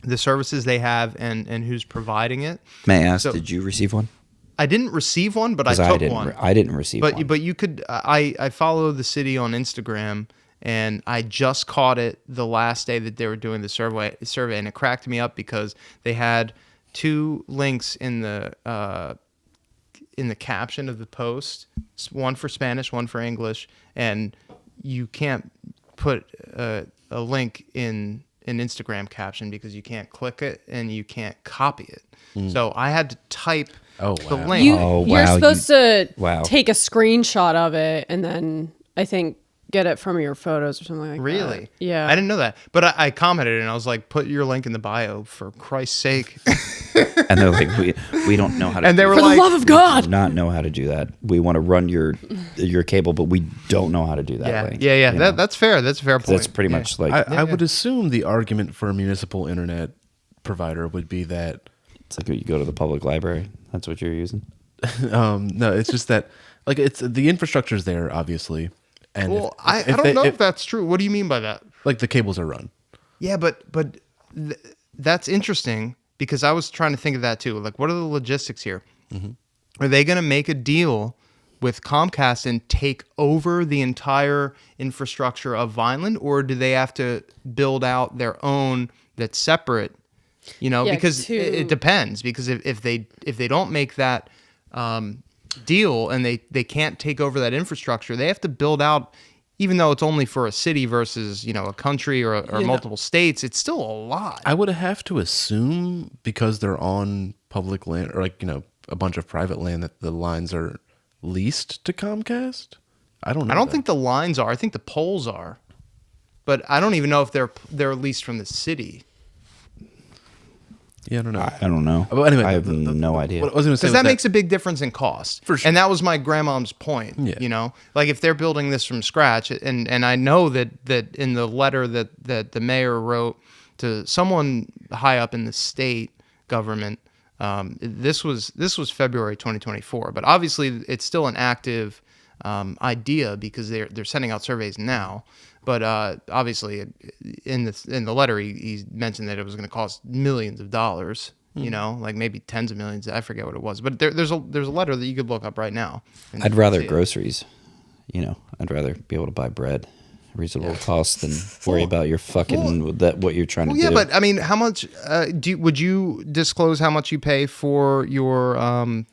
the services they have, and who's providing it. May I ask, did you receive one? I didn't receive one, but I took one. I didn't receive one. But you could. I follow the city on Instagram, and I just caught it the last day that they were doing the survey, and it cracked me up because they had 2 links in the caption of the post, one for Spanish, one for English, and you can't put a link in an Instagram caption because you can't click it and you can't copy it. So I had to type the link. You're supposed to take a screenshot of it and then I think get it from your photos or something like that. Really? Yeah. I didn't know that. But I commented and I was like, put your link in the bio for Christ's sake. And they're like, we don't know how to and they were For like, the love of God. We do not know how to do that. We want to run your cable, but we don't know how to do that. That's fair. That's a fair point. That's pretty much like I would assume the argument for a municipal internet provider would be that it's like you go to the public library. That's what you're using. No, it's just that like it's the infrastructure's there, obviously. And I don't know if that's true. What do you mean by that? Like the cables are run. Yeah, but that's interesting because I was trying to think of that too. Like, what are the logistics here? Are they going to make a deal with Comcast and take over the entire infrastructure of Vineland, or do they have to build out their own that's separate? Because it depends. Because if they don't make that deal and they can't take over that infrastructure, they have to build out. Even though it's only for a city versus a country or multiple states, it's still a lot. I would have to assume because they're on public land or a bunch of private land that the lines are leased to Comcast. I don't know. I don't think the lines are. I think the poles are, but I don't even know if they're leased from the city. Yeah, I don't know. I don't know. But anyway, I have no idea. What I was going to say because that makes a big difference in cost. For sure. And that was my grandmom's point. Yeah. Like if they're building this from scratch, and I know that in the letter that the mayor wrote to someone high up in the state government, this was February 2024. But obviously, it's still an active idea because they're sending out surveys now. But obviously, in the letter, he mentioned that it was going to cost millions of dollars. Like maybe tens of millions. I forget what it was. But there's a letter that you could look up right now. I'd rather groceries. I'd rather be able to buy bread, reasonable cost, than worry about your fucking what you're trying to do. Yeah, but I mean, how much would you disclose how much you pay for your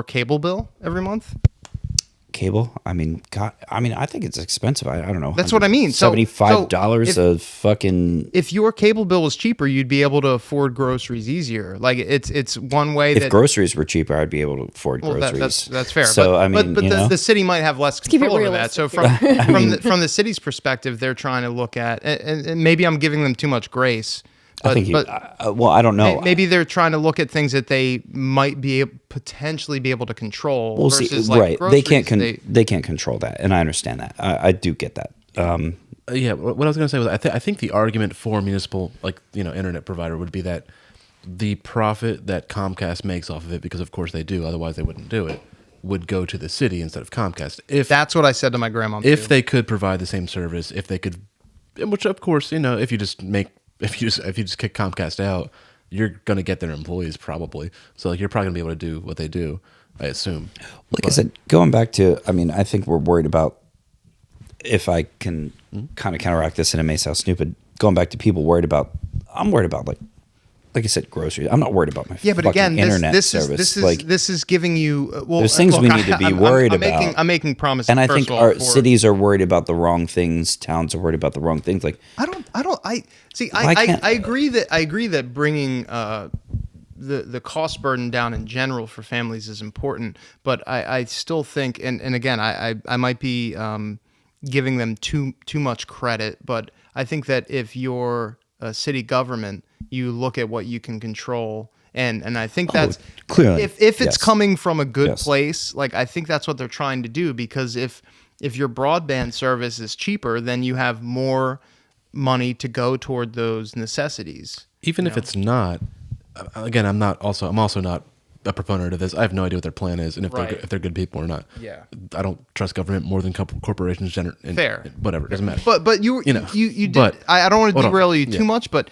cable bill every month? Cable? I mean, God, I think it's expensive. I don't know. That's what I mean. $75 a fucking. If your cable bill was cheaper, you'd be able to afford groceries easier. Like it's one way if groceries were cheaper, I'd be able to afford groceries. That's fair. So but the city might have less control over that. So from the city's perspective, they're trying to look at, and maybe I'm giving them too much grace. But, I don't know. Maybe they're trying to look at things that they might potentially be able to control. We'll versus see. Right. They can't control that, and I understand that. I do get that. Yeah. What I was going to say was I think the argument for municipal internet provider would be that the profit that Comcast makes off of it, because of course they do, otherwise they wouldn't do it, would go to the city instead of Comcast. If that's what I said to my grandma. If they could provide the same service, if they could, which of course if you just kick Comcast out, you're going to get their employees probably. So you're probably going to be able to do what they do, I assume. I said, going back to, I think we're worried about, if I can kind of counteract this, and it may sound stupid, going back to people I'm worried about like I said, groceries. I'm not worried about my fucking internet service. This is giving you. There's things we need to be worried about. I'm making promises, and I think our cities are worried about the wrong things. Towns are worried about the wrong things. Like I agree that bringing the cost burden down in general for families is important, but I still think, and again, I might be giving them too much credit, but I think that if you're a city government, you look at what you can control And I think that's clearly, if it's yes. coming from a good Yes. place, like I think that's what they're trying to do, because if your broadband service is cheaper, then you have more money to go toward those necessities. Even if it's not, again, I'm also not a proponent of this. I have no idea what their plan is, and if they're good people or not. Yeah. I don't trust government more than corporations. Fair. Whatever, doesn't matter. But you You know, did. but- I don't want to hold on. derail you too Yeah. much, but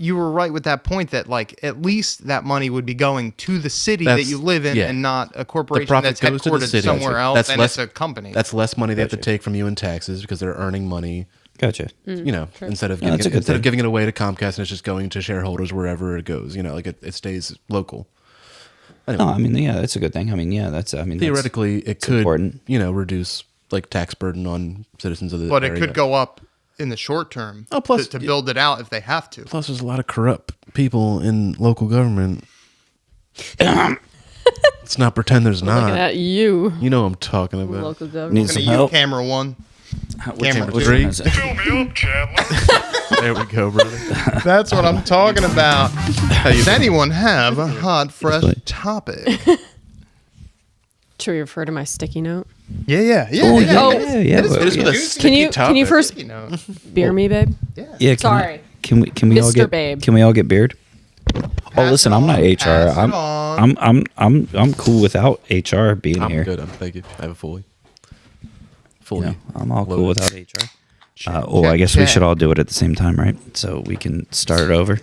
you were right with that point that like at least that money would be going to the city that That's- you live in, yeah. and not a The corporation profit that's goes to the headquartered city. somewhere else, That's and less, it's a company. That's less money they have to take from you in taxes because they're earning money. Gotcha. You know, instead of Yeah, giving that's a good thing. giving it away to Comcast and it's just going to shareholders wherever it goes. You know, like it stays local. Anyway, No, I mean, yeah, that's a good thing. I mean, yeah, that's. I mean, theoretically, it could important. reduce like tax burden on citizens of the but it area. could go up in the short term. Oh, plus- to build it out if they have to. Plus, there's a lot of corrupt people in local government. Let's not pretend there's Looking not. at you, You know what I'm talking about. local Need government. some Gonna use help. camera one. Camera Which three? one is it? There we go, brother. That's what I'm talking about. Does anyone have a hot, fresh Play. topic? Should we refer to my sticky note? Yeah. Oh, yeah, yeah. yeah. It is with a Can sticky Can you topic. first You know. beer me, babe? Yeah, Sorry. Can we all Mr. get Babe. Can we all get beard? Oh, Pass listen, it I'm not on, HR. pass it on. I'm cool without HR being I'm here. good. Thank you. I have a fully. You know, I'm all cool loaded. without HR. Check, I guess we check. should all do it at the same time, right? So we can start it over.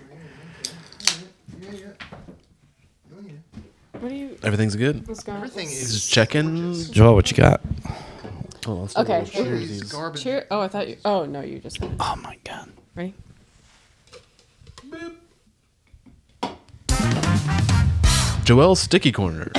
What do you? Everything's good. What's going on? Everything Just is checking. Joel, what you got? Hold on, let's Okay. do a little cheers. garbage. Cheer. Oh, I thought you. Oh no, you just. Oh my god. Ready? Joel's Sticky Corner.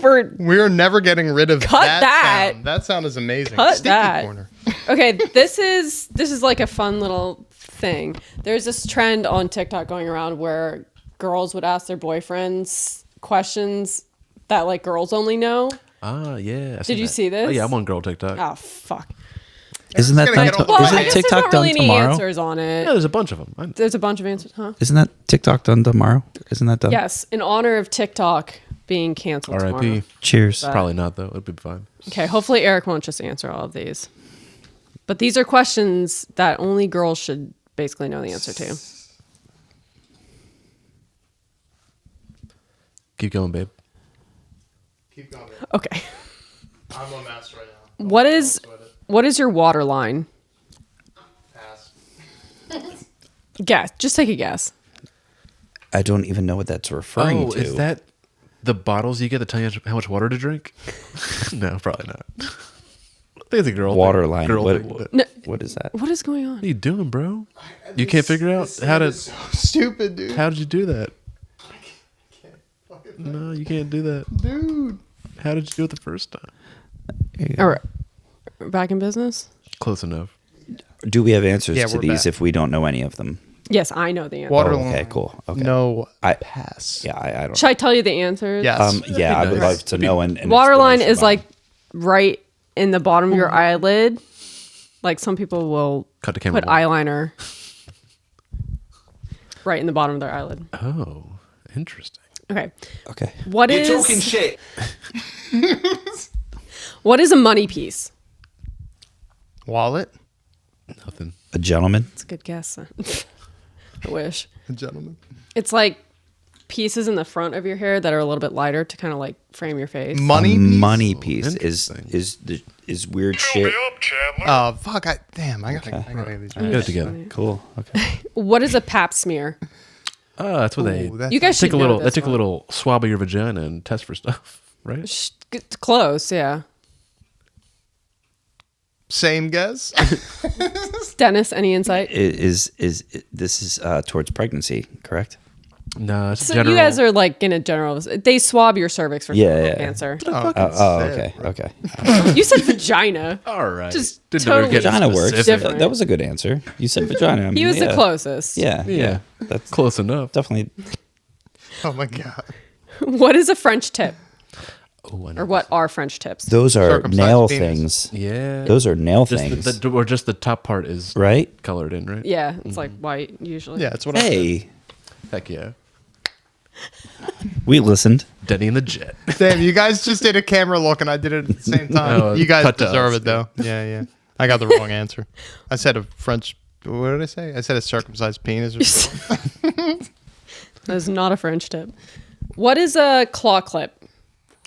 We're never getting rid of Cut that. sound. That sound is amazing. Cut Sticky that. corner. Okay, this is like a fun little thing. There's this trend on TikTok going around where girls would ask their boyfriends questions that like girls only know. Ah, yeah. Did you see this? Oh, yeah, I'm on girl TikTok. Oh fuck. Isn't that gonna done? get all- Well, Isn't I guess TikTok there's not really done any tomorrow? answers on Yeah, it. there's a bunch of them. There's a bunch of answers, huh? Isn't that TikTok done tomorrow? Isn't that done? Yes, in honor of TikTok being canceled tomorrow. R.I.P. Cheers. Probably not, though. It'll be fine. Okay, hopefully Eric won't just answer all of these. But these are questions that only girls should basically know the answer to. Keep going, babe. Keep going. Okay. I'm a mess right now. What is your water line? Pass. Guess. Just take a guess. I don't even know what that's referring to. Is that the bottles you get that tell you how much water to drink? No, probably not. I think it's a girl water thing. line? Girl What, thing, but- No. what is that? What is going on? What are you doing, bro? You can't figure out how to. So stupid, dude. How did you do that? No, you can't do that. Dude. How did you do it the first time? All right. Back in business? Close enough. Do we have answers Yeah, to we're these back. if we don't know any of them? Yes, I know the answer. Water Oh, line. okay, cool. Okay. No. I- Pass. Yeah, I don't. Should I tell you the answers? Yes. Yeah, I would nice. love to know. And Water line explanation is about like it. right in the bottom of your eyelid. Like some people will Cut the camera. put eyeliner right in the bottom of their eyelid. Oh, interesting. Okay. Okay. What is shit. what is a money piece? Wallet. Nothing. A gentleman. It's a good guess. I wish. Gentlemen. It's like pieces in the front of your hair that are a little bit lighter to kind of like frame your face. Money. A piece? money piece interesting. is weird shit. Oh fuck! I gotta get these. Get it together. Cool. Okay. What is a pap smear? Oh, that's what they. Ooh, that's You guys Take should a know little. They this take a one. little swab of your vagina and test for stuff, right? It's close, yeah. Same guess. Dennis, any insight? This is towards pregnancy, correct? No, it's So general. you guys are like in a general. They swab your cervix for Yeah, cervical yeah. cancer. Oh, okay, okay. You said vagina. all right. Just Didn't know we were totally getting Vagina works. specific. Different. That was a good answer. You said vagina. I mean, He was yeah. the closest. Yeah, Yeah, That's close enough. definitely. Oh my god. What is a French tip? Oh, I know Or what are French tips? Those are Circumcised nail penis. things. Yeah. Those are nail just things, or just the top part is right? colored in, right? Yeah, it's like white usually. Yeah, that's what Hey, Heck yeah. We listened. Denny and the Jet. Damn, you guys just did a camera look and I did it at the same time. Oh, You guys cut to deserve us, it though. Yeah. I got the wrong answer. I said a French. What did I say? I said a circumcised penis or something. That is not a French tip. What is a claw clip?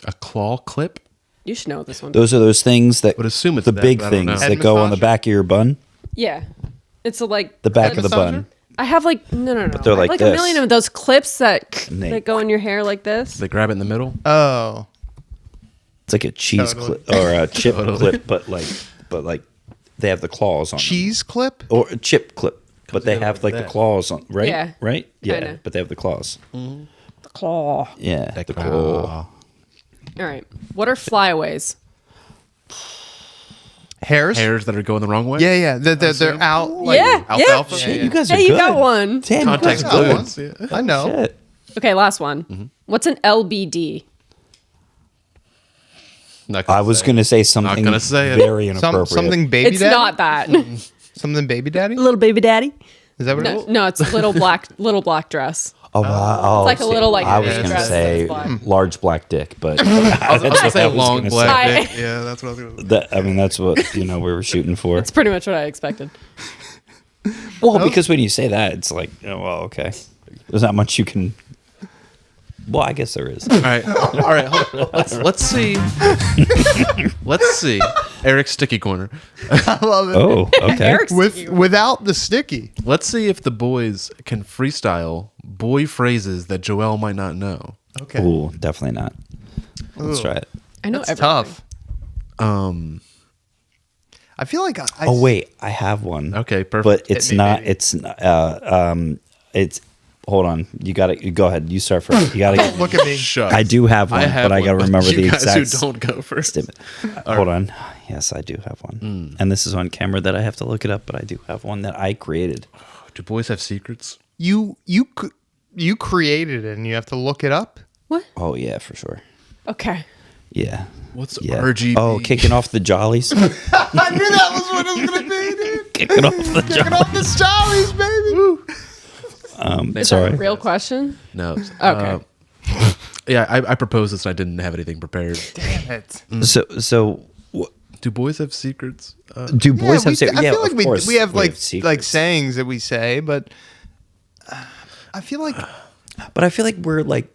A claw clip? You should know this one. Those are those things that Would assume it's the that, big but I don't things know. that Head go on the massager? back of your bun. Yeah. It's a like The back of the massager? bun. I have like no. they're I have like like this. a million of those clips that And they- that go in your hair like this. They grab it in the middle. Oh. It's like a cheese Totally. clip or a chip clip, but like they have the claws on them. Cheese clip? Or a chip clip, but they together have like like the that. claws on, right? Yeah. Right? Yeah, Kinda. but they have the claws. The claw. Yeah, That the claw. claw. All right. What are flyaways? Hairs? Hairs that are going the wrong way. Yeah. They're out. Like, Yeah. Alfalfa. Shit, you guys are Hey, you good. got one. Damn, you guys Context are good. clues. Yeah. I know. Shit. Okay, last one. What's an LBD? Not I was say. going to say something gonna say it. very inappropriate. Something baby It's daddy? not that. Something baby daddy? Little baby daddy. Is that what it No, is? no, it's a little black dress. Oh, wow. It's like a little, like, I was dress going to that's say black. large black dick, but I was gonna say long gonna black say. dick. Yeah, that's what I was gonna say. that, I mean, that's what we were shooting for. It's pretty much what I expected. Well, because when you say that, it's like, oh, well, okay. There's not much you can. Well, I guess there is. All right. Hold on. Let's see. Let's see. Eric's sticky corner. I love it. Oh, okay. Eric's Without the sticky. Let's see if the boys can freestyle boy phrases that Joelle might not know. Okay. Ooh, definitely not. Let's Ooh. try it. I know That's everything. tough. I feel like I Oh wait, I have one. Okay, perfect. But it's Hit me, not. baby. It's. Hold on. You got to go ahead. You start first. You got to look at me. Shucks. I do have one, have but I got to one, remember you the guys exact. who don't go first. Damn it. Hold on. Yes, I do have one. And this is on camera that I have to look it up, but I do have one that I created. Do boys have secrets? You created it and you have to look it up? What? Oh yeah, for sure. Okay. Yeah. What's Yeah. RGB? Oh, kicking off the jollies. I knew that was what it was going to be, dude. Kicking off the Kicking jollies. off the jollies, baby. Sorry. Real question? No. Okay. Yeah, I proposed this and I didn't have anything prepared. Damn it. So Do boys have secrets? do boys have? I Yeah, feel like of course we have like secrets. sayings that we say, but I feel like But I feel like we're like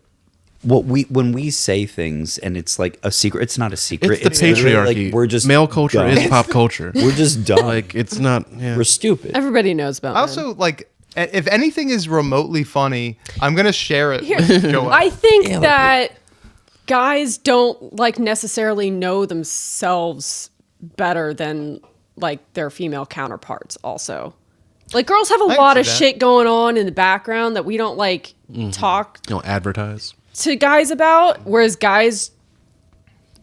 when we say things and it's like a secret. It's not a secret. It's the literally patriarchy. Like we're just male culture dumb. is pop culture. We're just dumb. Like it's not. Yeah. we're stupid. Everybody knows about I also like if anything is remotely funny, I'm gonna share it. Here, with Joelle. I think Yeah, like- that guys don't like necessarily know themselves better than like their female counterparts also. Like girls have a can lot see of that. shit going on in the background that we don't like talk You know, advertise. to guys about, whereas guys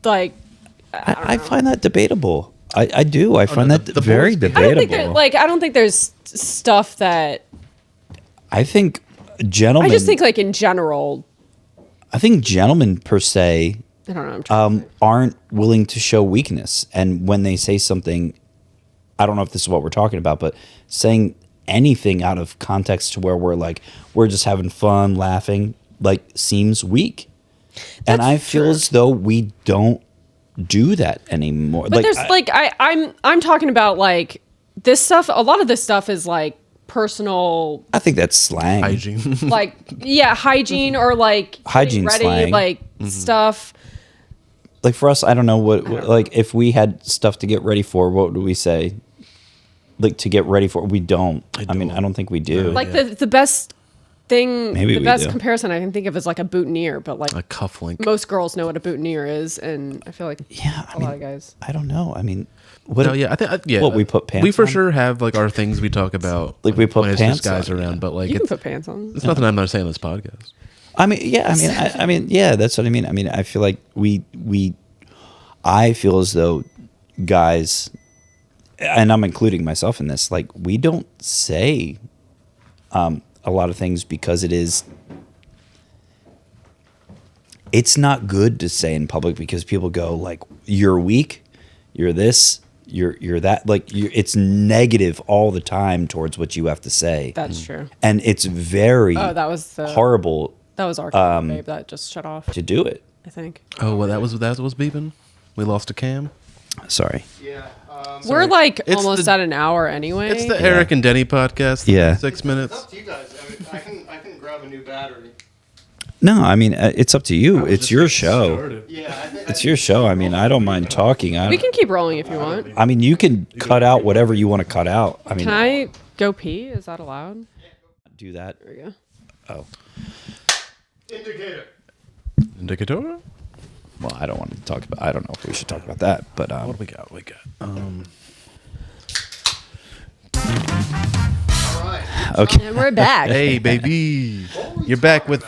like I find that debatable. I do. I find that the very boys- I don't think debatable. I don't think there's stuff that I think gentlemen. I just think like in general gentlemen per se I don't know. I'm trying to aren't willing to show weakness, and when they say something, I don't know if this is what we're talking about, but saying anything out of context to where we're just having fun, laughing, like seems weak. And I feel as though we don't do that anymore. But I'm talking about like this stuff. A lot of this stuff is like personal, I think that's slang. Hygiene. like hygiene or like getting Hygiene ready, slang. like stuff. Like for us, I don't know what like if we had stuff to get ready for, what would we say? Like to get ready for, we don't. I mean, I don't think we do. Like the best thing, Maybe the we best do. comparison I can think of is like a boutonniere. But like A cufflink. most girls know what a boutonniere is, and I feel like yeah, a lot of guys. I don't know. I mean, what? No, yeah, I think yeah. What, we put pants We for on? sure have like our things we talk about. Like, we put when it's pants just guys on, around, yeah. but like You can it's, put pants on. it's nothing I'm not saying on this podcast. I mean, yeah. I mean, yeah. That's what I mean. I mean, I feel like I feel as though guys, and I'm including myself in this. Like, we don't say a lot of things because it's not good to say in public because people go like, "You're weak, you're this, you're that like it's negative all the time towards what you have to say. That's true. And it's very That was horrible That was our babe that just shut off. to do it. I think. Oh, well, that was beeping. We lost a cam. Sorry. Yeah. We're like It's almost the- at an hour anyway. It's the Eric and Denny podcast. Yeah. 6 minutes. to you guys. I can grab a new battery. No, I mean it's up to you. It's your show. Yeah. It's your show. I mean, I don't mind talking. we can keep rolling if you want. I mean, you can cut out whatever you want to cut out. I mean, Can I go pee? Is that allowed? do that. There we go. Oh, Indicator. Indicator? well, I don't want to talk about. I don't know if we should talk about that, but What do we got? All right. okay. And we're back. Hey, baby. You're back with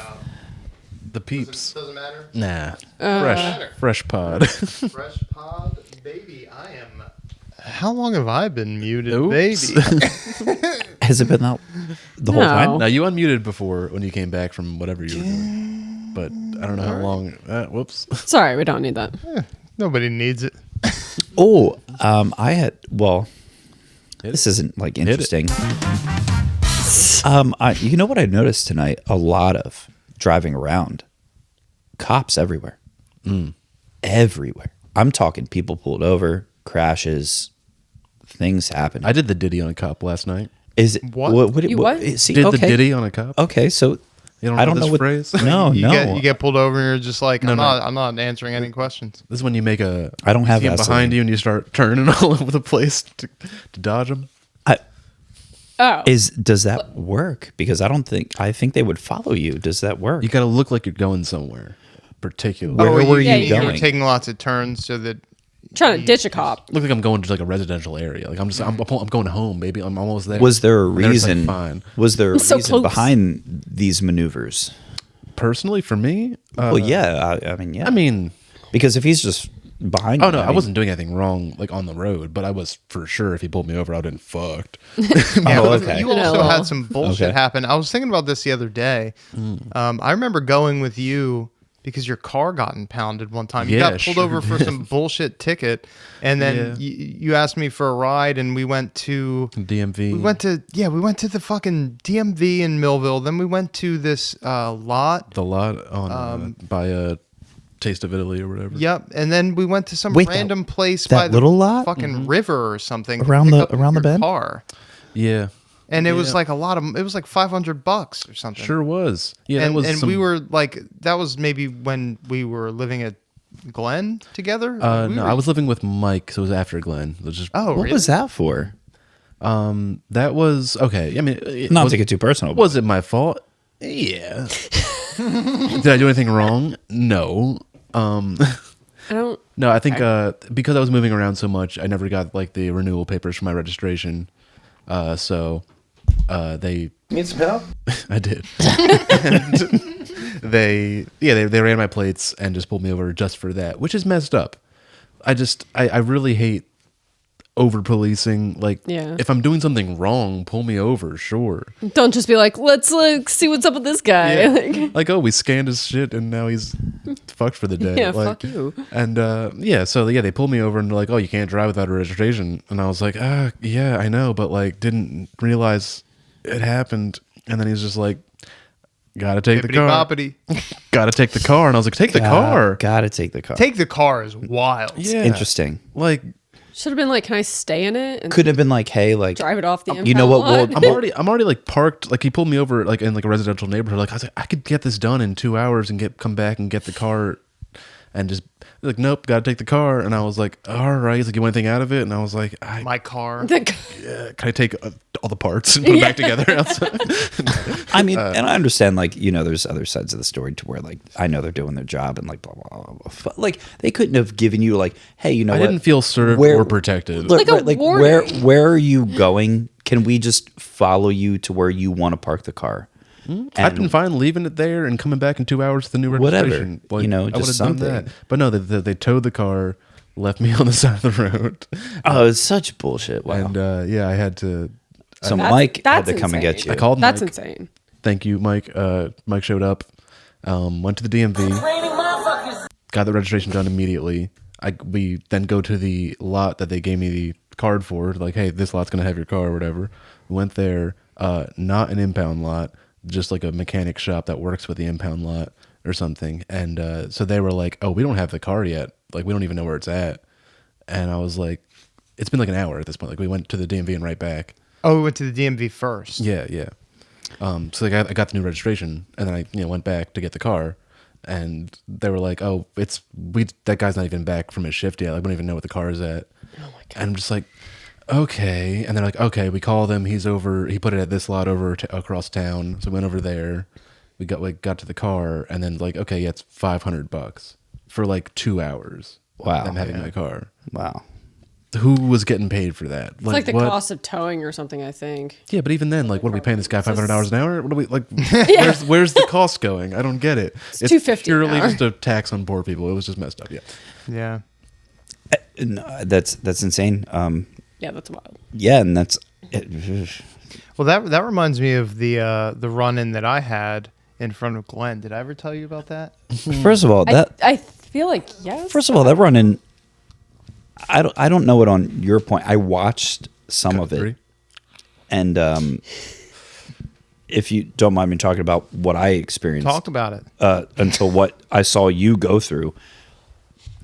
the peeps. Doesn't matter. Nah. Fresh pod. Fresh pod, baby. I am. How long have I been muted, Oops. baby? Has it been that the whole No. time? Now, you unmuted before when you came back from whatever you were doing. But I don't know how long. Whoops. Sorry, we don't need that. Nobody needs it. Oh, I had. Well, Hit this it. isn't like it. interesting. You know what I noticed tonight? A lot of driving around, cops everywhere, everywhere. I'm talking people pulled over, crashes, things happen. I did the Diddy on a cop last night. Is it What? You what? See, Did okay. the Diddy on a cop? Okay, so You don't I know don't this know what phrase? No, You no. get pulled over and you're just like, No, I'm no. not answering any questions. This is when you make a. I don't you have see 'em Vaseline. behind you and you start turning all over the place to dodge them. Oh. Does that work? Because I think they would follow you. Does that work? You got to look like you're going somewhere, particularly. Where were Yeah, you you going? You're taking lots of turns so that Trying to ditch a cop. Look like I'm going to like a residential area. Like I'm going home, baby. I'm almost there. Was there a And they're just like, reason? fine. Was there a So reason close. behind these maneuvers? Personally, for me, Well, yeah. I mean, yeah. I mean, because if he's just behind, oh you, no, I mean- wasn't doing anything wrong like on the road, but I was for sure if he pulled me over, I would have been fucked. Yeah, Oh, but okay. you also No. had some bullshit Okay. happen. I was thinking about this the other day. I remember going with you because your car got impounded one time. You Yeah, got pulled sure over for some bullshit ticket, and then Yeah. you asked me for a ride, and we went to DMV. we went to the fucking DMV in Millville. Then we went to this lot. the lot on by Taste of Italy or whatever. Yep, and then we went to some Wait, that- random place that by the little lot? fucking river or something to Around pick the- up around the your bend? car. Yeah, And it was Yeah. like a lot of. It was like $500 or something. sure was. Yeah, and that was and some, we were like, that was maybe when we were living at Glen together. We no, were- I was living with Mike, so it was after Glenn. It was just Oh, What really? was that for? that was okay. I mean, Not was, to get too personal. but was it my fault? Yeah. Did I do anything wrong? No. I don't. No, I think because I was moving around so much, I never got like the renewal papers for my registration. So they Need some help? I did. And they ran my plates and just pulled me over just for that, which is messed up. I really hate over policing. Like, Yeah. if I'm doing something wrong, pull me over, sure. Don't just be like, let's see what's up with this guy. Like, Like, oh, we scanned his shit and now he's fucked for the day. Yeah, Like, fuck you. And they pulled me over and they're like, oh, you can't drive without a registration. And I was like, yeah, I know, but like didn't realize it happened. And then he's just like, gotta take the car. Bippity Gotta take the car. And I was like, take the car. Gotta take the car. Take the car is wild. Yeah. Interesting. Like, should have been like, can I stay in it and Could have been like, hey, like drive it off the you know what? impound lot? I'm already like parked. Like, he pulled me over like in like a residential neighborhood. Like, I was like, I could get this done in 2 hours and come back and get the car, and just like, nope, gotta take the car. And I was like, all right. He's like, you want anything out of it? And I was like, My car. can I take all the parts and put them back together outside? I mean, and I understand, like, you know, there's other sides of the story to where, like, I know they're doing their job and, like, blah, blah, blah, blah. But, like, they couldn't have given you, like, hey, you know I what? didn't feel served Where- or protected. Look, Like a warning. where are you going? Can we just follow you to where you want to park the car? I've been fine leaving it there and coming back in 2 hours with the new Whatever. registration. You know, I just would've done something. that. But no, they towed the car, left me on the side of the road, Oh, it's such bullshit. Wow. and I had to. So That's- Mike had that's to come and get insane. you. I called That's Mike. insane. Thank you, Mike. Mike showed up. Went to the DMV. Got the registration done immediately. we then go to the lot that they gave me the card for, like, hey, this lot's gonna have your car or whatever. We went there, not an impound lot, just like a mechanic shop that works with the impound lot or something. And so they were like, oh, we don't have the car yet. Like, we don't even know where it's at. And I was like, it's been like an hour at this point. Like, we went to the DMV and right back. Oh, we went to the DMV first. Yeah. So like I got the new registration, and then I went back to get the car, and they were like, "Oh, that guy's not even back from his shift yet. Like, we don't even know what the car is at." Oh my god! And I'm just like, okay. And they're like, "Okay, we call them. He's over. He put it at this lot over across town." So we went over there. We got to the car, and then like, okay, yeah, it's $500 for like 2 hours. Wow. I'm having my car. Wow. Who was getting paid for that? It's like the what? cost of towing or something, I think. Yeah, but even then, like, what are we paying this guy $500 an hour? What are we like? Yeah. Where's the cost going? I don't get it. It's $250 purely an hour. just a tax on poor people. It was just messed up. Yeah. Yeah. No, that's insane. Yeah, that's wild. Yeah, and that's Well, that reminds me of the run-in that I had in front of Glenn. Did I ever tell you about that? first of all I feel like yes. First of all, that run in, I don't know it on your point. I watched some of it, 3. and if you don't mind me talking about what I experienced, Talk about it. until what I saw you go through.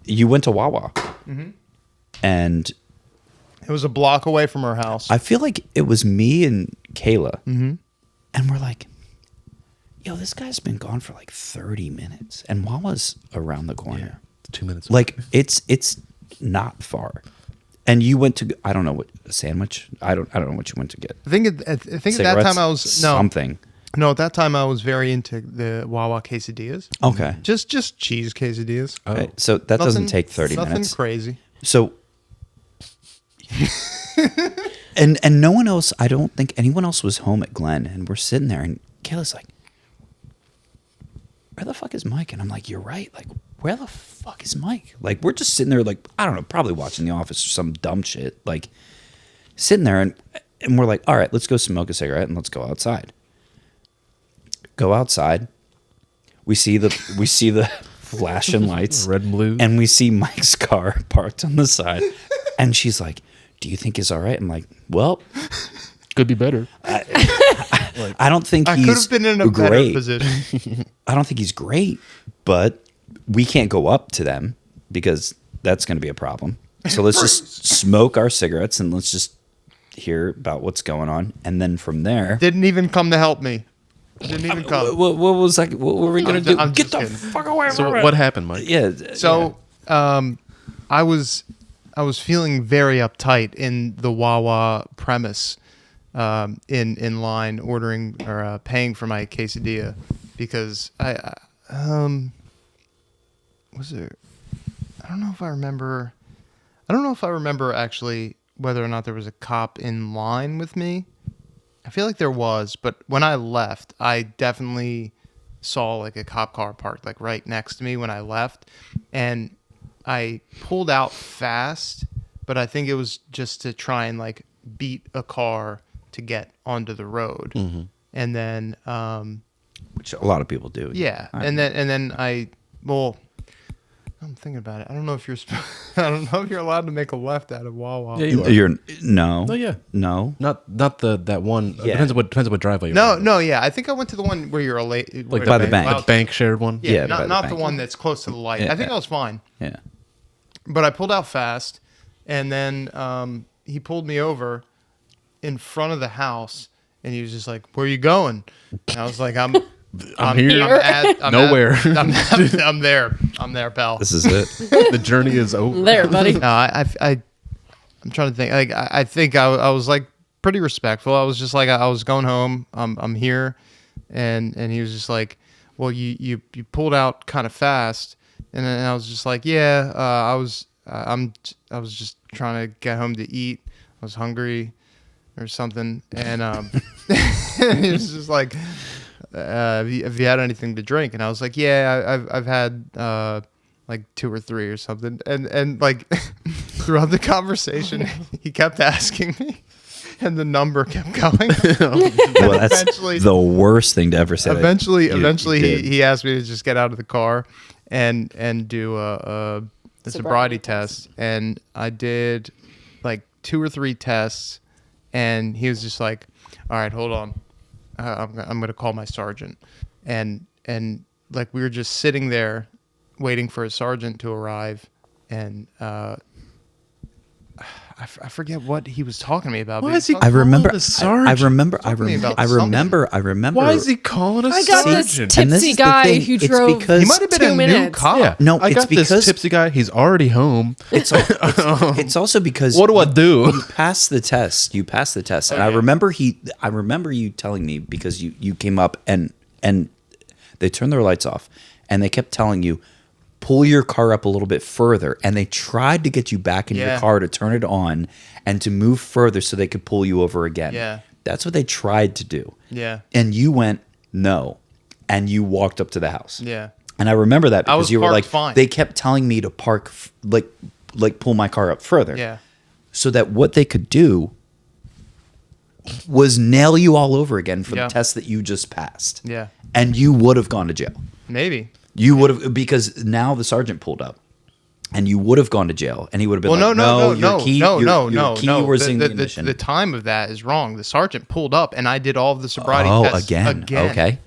You went to Wawa, and It was a block away from her house. I feel like it was me and Kayla, and we're like, "Yo, this guy's been gone for like 30 minutes, and Wawa's around the corner." 2 minutes. Like it's not far. And you went to, I don't know what, a sandwich? I don't know what you went to get. I think at that Cigarettes? time I was something. No, at that time I was very into the Wawa quesadillas. Okay. Just cheese quesadillas. Okay, so that doesn't take 30 nothing minutes. crazy. So and no one else, I don't think anyone else was home at Glen, and we're sitting there and Kayla's like, where the fuck is Mike? And I'm like, you're right. Like, where the fuck is Mike? Like, we're just sitting there like, I don't know, probably watching The Office or some dumb shit. Like, sitting there and we're like, all right, let's go smoke a cigarette and let's go outside. Go outside. We see the flashing lights. Red and blue. And we see Mike's car parked on the side. And she's like, do you think he's all right? I'm like, well, Could be better. I don't think I he's could have been in a better great. position. I don't think he's great, but we can't go up to them because that's going to be a problem. So let's just smoke our cigarettes and let's just hear about what's going on. And then from there, Didn't even come to help me. Didn't even come. what was like? What were we going to do? I'm Get just the kidding. fuck away So from it. what happened, Mike? Yeah. So, I was feeling very uptight in the Wawa premise, in line ordering or paying for my quesadilla because was there? I don't know if I remember. I don't know if I remember actually whether or not there was a cop in line with me. I feel like there was, but when I left, I definitely saw like a cop car parked like right next to me when I left, and I pulled out fast, but I think it was just to try and like beat a car to get onto the road, and then Which a lot of people do. yeah, and then I'm thinking about it. I don't know if you're I don't know if you're allowed to make a left out of Wawa. Yeah, you are. You're no. Oh, yeah. No. Not that one. Yeah. Depends on what driveway you're No, on. no, yeah. I think I went to the one where you're late, Like by the bank. The bank shared one. Yeah, Yeah, by not, the not the bank. one that's close to the light. Yeah, I think yeah. I was fine, Yeah. but I pulled out fast, and then he pulled me over in front of the house, and he was just like, "Where are you going?" And I was like, "I'm here. I'm Nowhere. I'm there. I'm there, pal." This is it. The journey is over. There, buddy. No, I'm trying to think. Like, I think I was like pretty respectful. I was just like, I was going home. I'm here, and he was just like, well, you pulled out kind of fast, and then I was just like, yeah, I was just trying to get home to eat. I was hungry, or something, and he was just like, have you had anything to drink? And I was like, yeah, I've had like 2 or 3 or something, and like throughout the conversation he kept asking me, and the number kept going. Well, that's Eventually- the worst thing to ever say. Eventually You did. he asked me to just get out of the car and do a the sobriety test, and I did like 2 or 3 tests, and he was just like, "All right, hold on, I'm gonna call my sergeant," and like we were just sitting there waiting for a sergeant to arrive, and I forget what he was talking to me about. Why but is he was I talking- remember. the sergeant. I remember. Why is he calling a I got this sergeant? And this tipsy is the guy thing, who it's drove because- He might have been 2 a new minutes. cop. Yeah. No, I it's got this because- tipsy guy. He's already home. It's also because What do I do? You passed the test. And I remember you telling me because you came up and they turned their lights off and they kept telling you pull your car up a little bit further, and they tried to get you back in your car to turn it on and to move further so they could pull you over again. Yeah. That's what they tried to do. Yeah. And you went no, and you walked up to the house. Yeah. And I remember that because was you were parked like, fine. they kept telling me to park, like pull my car up further. Yeah. So that what they could do was nail you all over again for Yeah. the test that you just passed. Yeah. And you would have gone to jail. Maybe. You would have, because now the sergeant pulled up. And you would have gone to jail, and he would have been Well, like, your key was in the ignition. The time of that is wrong. The sergeant pulled up, and I did all of the sobriety tests again.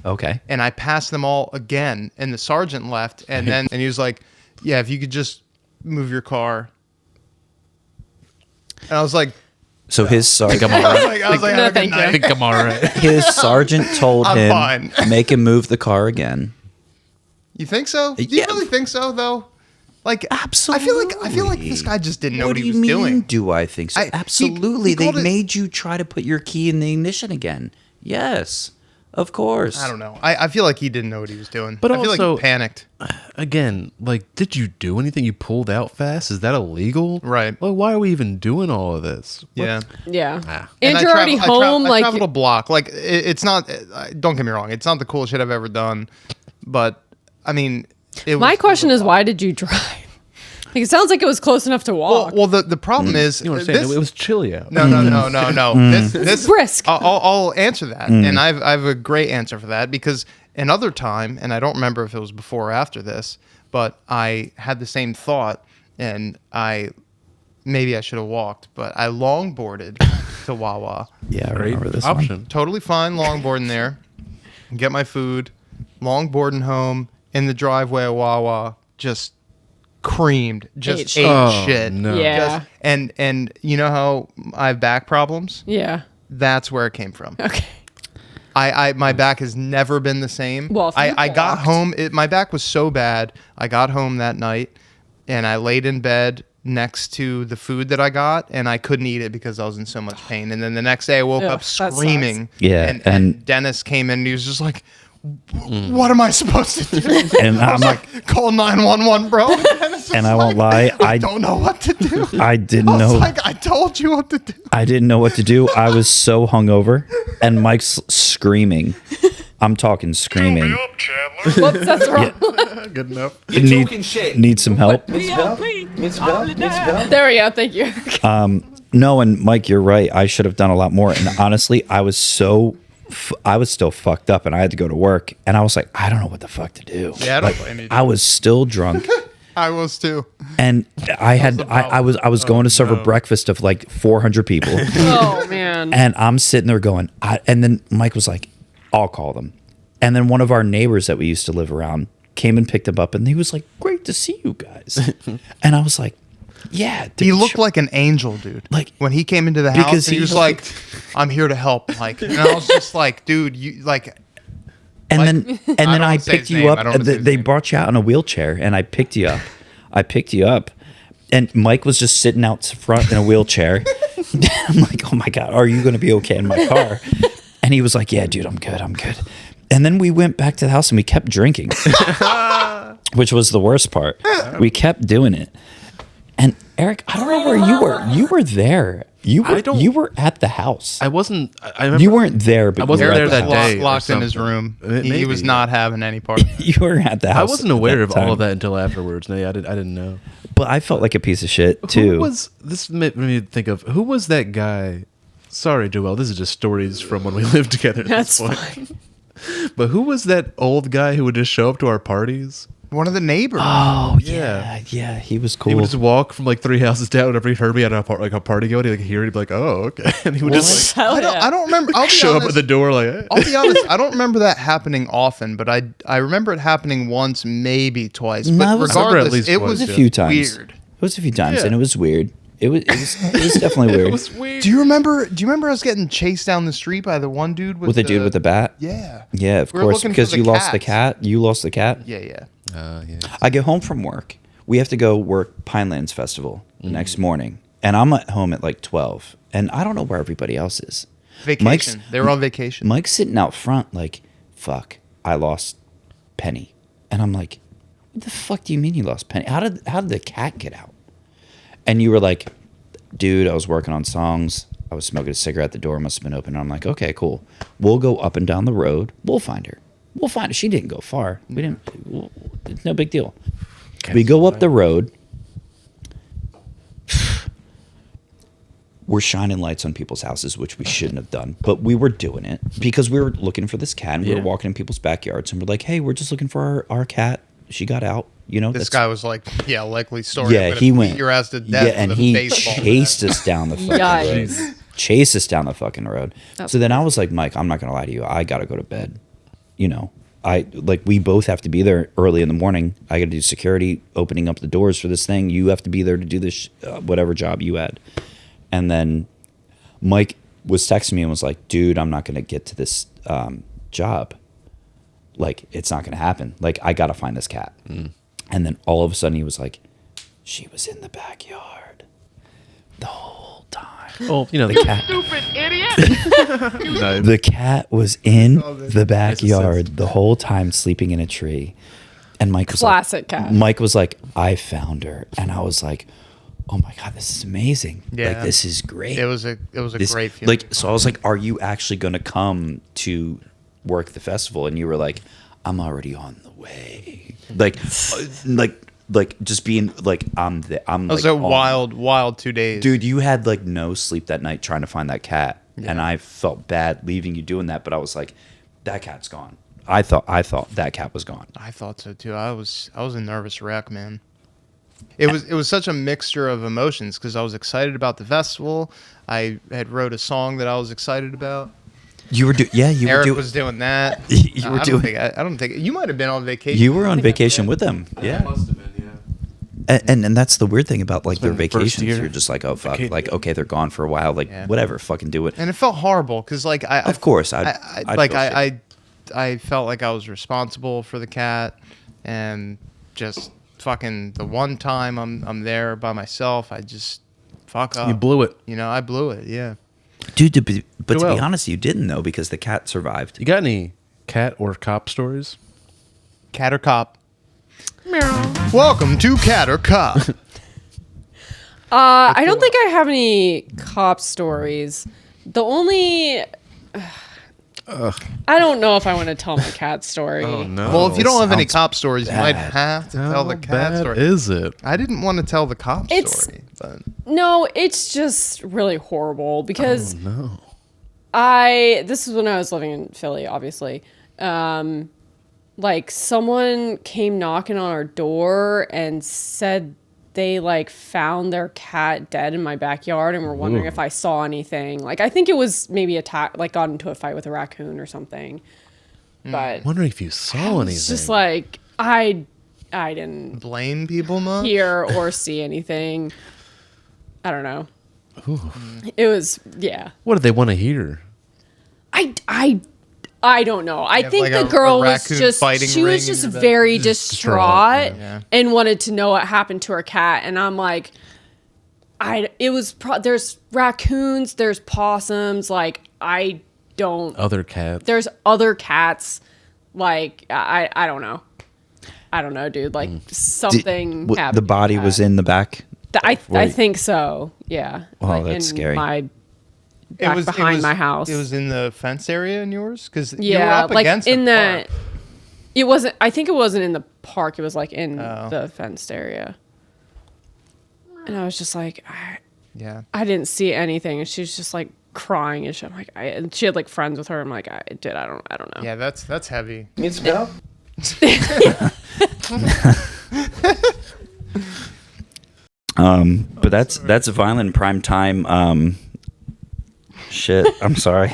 Okay. And I passed them all again. And the sergeant left, and he was like, "Yeah, if you could just move your car." And I was like, So his sergeant, I was like, No, "Have a good thank you." night." I think I'm all right. his sergeant told I'm him, fine. make him move the car again. You think so? Do you Yeah. really think so, though? Like, Absolutely. I feel like this guy just didn't know what do he you was mean, doing. do I think so? He Absolutely. They called it- made you try to put your key in the ignition again. Yes, of course. I don't know. I feel like he didn't know what he was doing. But I feel like also- he panicked. Again, like, did you do anything? You pulled out fast? Is that illegal? Right. Like, why are we even doing all of this? What- Yeah. Yeah. Ah. And I you're already home. I Like, traveled a block. Like it's not. Don't get me wrong. It's not the coolest shit I've ever done. But I mean, my question is, why did you drive? Like, it sounds like it was close enough to walk. Well, the problem is You know what I'm saying? this. It was chilly out. No. This brisk. I'll answer that, and I have a great answer for that because another time, and I don't remember if it was before or after this, but I had the same thought, and maybe I should have walked, but I longboarded to Wawa. Yeah, I Great remember this option. one. Totally fine longboarding there, get my food, longboarding home in the driveway of Wawa, just creamed, just Ate ate shit. shit. Oh, no. Yeah. Just, and you know how I have back problems? Yeah. That's where it came from. Okay. My back has never been the same. Well, if you I got walked- home. My back was so bad. I got home that night, and I laid in bed next to the food that I got, and I couldn't eat it because I was in so much pain. And then the next day, I woke Ugh, up that sucks. screaming. Yeah, and and- Dennis came in, and he was just like, "What am I supposed to do?" And I I'm was like, "Call 911, bro." And I won't lie, I don't know what to do. I didn't I was know. like, I told you what to do. I didn't know what to do. I was so hungover, and Mike's screaming. I'm talking screaming. Whoops, that's wrong. Good enough. Need some help? There we go. Thank you. No, and Mike, you're right. I should have done a lot more. And honestly, I was still fucked up, and I had to go to work. And I was like, I don't know what the fuck to do. Yeah, I don't blame you. I was still drunk, I was too. and I was going to serve a breakfast of like 400 people, Oh man. and I'm sitting there going, and then Mike was like, I'll call them. And then one of our neighbors that we used to live around came and picked him up, and he was like, great to see you guys. And I was like, yeah. He looked like an angel, dude. Like- when he came into the house, Because and he he was looked- like, "I'm here to help." Like, and I was just like, "Dude, you like." And Like- then I don't I wanna say picked his you name. I up. don't wanna say his They name. brought you out in a wheelchair, and I picked you up. And Mike was just sitting out front in a wheelchair. I'm like, oh my God, are you going to be okay in my car? And he was like, yeah, dude, I'm good. And then we went back to the house and we kept drinking, which was the worst part. We kept doing it. And Eric, I don't know where you were. You were there. You were at the house. I wasn't. I remember. You weren't there, but I wasn't you were there at the that house. day. or locked in his something. room. He Maybe. was not having any part of it. You were at the house. I wasn't at aware that of all time. of that until afterwards. No, I didn't know. But I felt like a piece of shit too. Who was this? Made me think of who was that guy? Sorry, Joel. This is just stories from when we lived together. At That's this point. fine. But who was that old guy who would just show up to our parties? One of the neighbors. Oh yeah, he was cool. He would just walk from like 3 houses down. Whenever he heard me at a party going, he'd like hear it. He'd be like, "Oh, okay," and he would just like, I don't remember. I'll be show honest, up at the door like, "Hey." I'll be honest. I don't remember that happening often, but I remember it happening once, maybe twice. No, But it was- I remember at regardless, least it twice, was a few times. weird. It was a few times, Yeah. and it was weird. It was definitely weird. It was weird. Do you remember us getting chased down the street by the one dude with the dude with the bat. Yeah. Yeah, of We were course, looking for because the you lost the cats. cat. You lost the cat. Yeah, yeah. Yeah. I get home from work. We have to go work Pinelands Festival the next morning, and I'm at home at like 12, and I don't know where everybody else is. Vacation. They were on vacation. Mike's sitting out front like, fuck, I lost Penny. And I'm like, what the fuck do you mean you lost Penny? How did the cat get out? And you were like, dude, I was working on songs. I was smoking a cigarette. The door must have been open. And I'm like, okay, cool. We'll go up and down the road. We'll find her. She didn't go far. It's no big deal. We go up the road. We're shining lights on people's houses, which we shouldn't have done, but we were doing it because we were looking for this cat. And we were walking in people's backyards, and we're like, "Hey, we're just looking for our cat. She got out." You know, This guy was like, yeah, likely story. yeah, I'm gonna he beat went. your ass to death. Yeah, and with a he baseball bat. chased us down the fucking road. Yikes. Chased us down the fucking road. That's So then I was like, Mike, I'm not gonna lie to you. I gotta go to bed. You know, we both have to be there early in the morning. I gotta do security, opening up the doors for this thing. You have to be there to do this whatever job you had. And then Mike was texting me and was like, dude, I'm not gonna get to this job. Like, it's not gonna happen. Like, I gotta find this cat. And then all of a sudden he was like, she was in the backyard the whole time. Oh, you know The the cat. Stupid idiot. No, The cat was in the backyard the whole time, sleeping in a tree. And Mike was Classic like, cat. Mike was like, I found her. And I was like, oh my God, this is amazing. Yeah. Like, this is great. It was a This- great feeling. Like, so I was like, are you actually going to come to work the festival? And you were like, I'm already on the way. Like just being like, I'm It was like a wild 2 days. dude, you had like no sleep that night trying to find that cat, and I felt bad leaving you doing that. But I was like, that cat's gone. I thought that cat was gone. I thought so too. I was a nervous wreck, man. It was such a mixture of emotions because I was excited about the festival. I had wrote a song that I was excited about. You were Eric was doing that. You were doing- I don't think you might have been on vacation. You were on vacation with them, yeah. must have been, yeah. And that's the weird thing about like their been the first vacations. year. You're just like, oh fuck, Vacation. like okay, they're gone for a while, like Yeah. whatever, fucking do it. and it felt horrible because like Of course, I'd like feel shit. I felt like I was responsible for the cat, and just fucking the one time I'm there by myself, I just fuck up. You blew it. You know, I blew it. Yeah. Dude, but to be well. honest, you didn't though because the cat survived. You got any cat or cop stories? Cat or cop? Welcome to Cat or Cop. I don't think I have any cop stories. The only. I don't know if I want to tell my cat story. Oh no. Well, if you don't have any sounds cop stories, you might bad. have to tell the How cat bad story. is it? I didn't want to tell the cop It's- story, but No, it's just really horrible because No. this is when I was living in Philly, obviously. Like someone came knocking on our door and said they like found their cat dead in my backyard and were wondering if I saw anything. Like I think it was maybe got into a fight with a raccoon or something. But Wondering if you saw anything. it's just like I didn't blame people much. hear or see anything. I don't know. It was What did they want to hear? I don't know. I have, think like, the a girl was raccoon just fighting she ring was in just your back. very distraught, distraught yeah. and wanted to know what happened to her cat. And I'm like, there's raccoons, there's possums. Like Other cats. there's other cats. Like I don't know. I don't know, dude. Like something happened. The body to was that. in the back. I Wait. think so. Yeah. Oh, Like, that's in scary. My back behind my house. It was in the fence area in yours because you were Yeah, up like against in a the. park. It wasn't. I think it wasn't in the park. It was like in Oh. the fenced area. And I was just like, Yeah. I didn't see anything, and she was just like crying and shit. I'm like, and she had like friends with her. I'm like, I don't know. Yeah, that's heavy. Needs to go. But that's violent prime time. Shit, I'm sorry.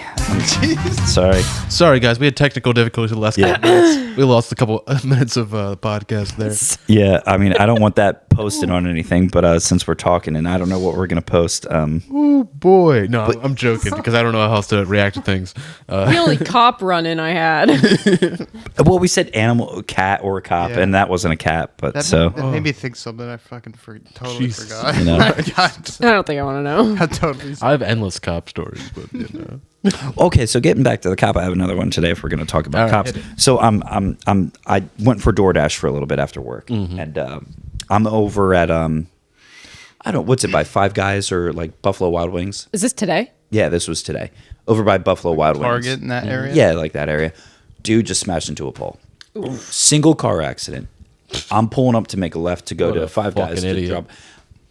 Sorry. Sorry, guys. We had technical difficulties the last couple minutes. We lost a couple minutes of podcast there. Yeah, I mean, I don't want that posted on anything, but since we're talking and I don't know what we're gonna post, Oh boy. No, I'm joking because I don't know how else to react to things. The only cop run-in I had. well, we said animal, cat, or a cop, Yeah. and that wasn't a cat, but That made me think something I fucking totally Jesus. forgot. You know. I don't think I want to know. I totally. I have endless cop stories, but you know. Okay, so getting back to the cop, I have another one today if we're going to talk about All right, cops. hit it. So I went for DoorDash for a little bit after work, and I'm over at I don't what's it by Five Guys or like Buffalo Wild Wings. Is this today? Yeah, this was today over by Buffalo Wild Wings. Target in that area. Yeah, like that area. Dude just smashed into a pole. Single car accident. I'm pulling up to make a left to go What to a Five Guys fucking to idiot. drop.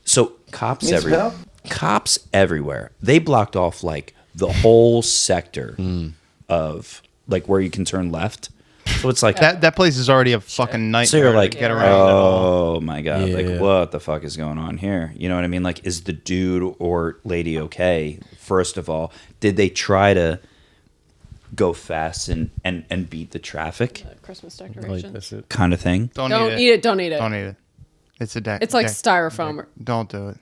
So cops everywhere. Cops everywhere. They blocked off like the whole sector of like where you can turn left. So it's like That place is already a fucking nightmare. so you're to like, get around. At all. oh my god, Yeah. like what the fuck is going on here? You know what I mean? Like, is the dude or lady okay? First of all, did they try to go fast and beat the traffic Christmas Like, decorations. that's it. kind of thing? Don't Don't eat it. Don't eat it. Don't eat it. It's a deck. It's like styrofoam. Don't do it.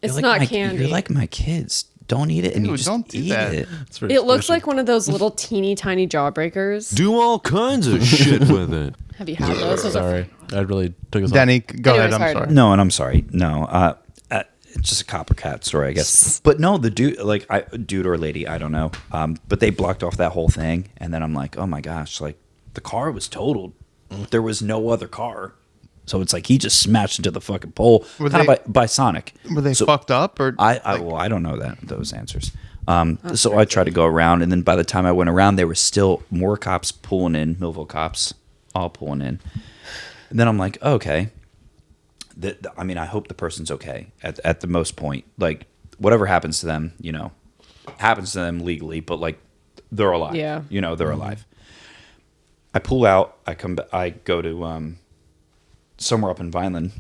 It's You're like not my- candy. You're like my kids. Don't eat it, and you Dude, just don't do eat that. it. It's very It looks squishy. like one of those little teeny tiny jawbreakers. Do all kinds of shit with it. Have you had those? Those are- Sorry, I really took us. Danny, go Anyway, ahead. I'm sorry. sorry. No, and I'm sorry. No, it's just a cop or cat story, I guess. But no, the dude, like, dude or lady, I don't know. But they blocked off that whole thing, and then I'm like, oh my gosh, like the car was totaled. There was no other car, so it's like he just smashed into the fucking pole, Were kind they- of by Sonic. Were they So fucked up or? I don't know those answers. So I tried to go around, and then by the time I went around, there were still more cops pulling in, Millville cops, all pulling in. And then I'm like, okay. I mean, I hope the person's okay at the most point. Like, whatever happens to them, you know, happens to them legally, but like, they're alive. Yeah. You know, they're alive. I pull out. I go to somewhere up in Vineland.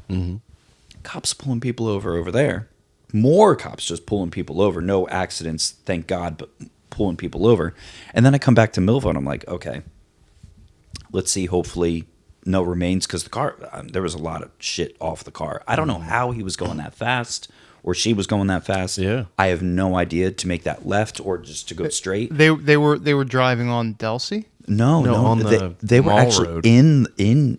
Cops pulling people over there. More cops just pulling people over. No accidents, thank God, but pulling people over. And then I come back to Millville, and I'm like, okay, let's see. Hopefully, no remains, because the car, there was a lot of shit off the car. I don't know how he was going that fast, or she was going that fast. Yeah. I have no idea to make that left or just to go straight. They were driving on Delsey. No, on they, the they were mall actually road. in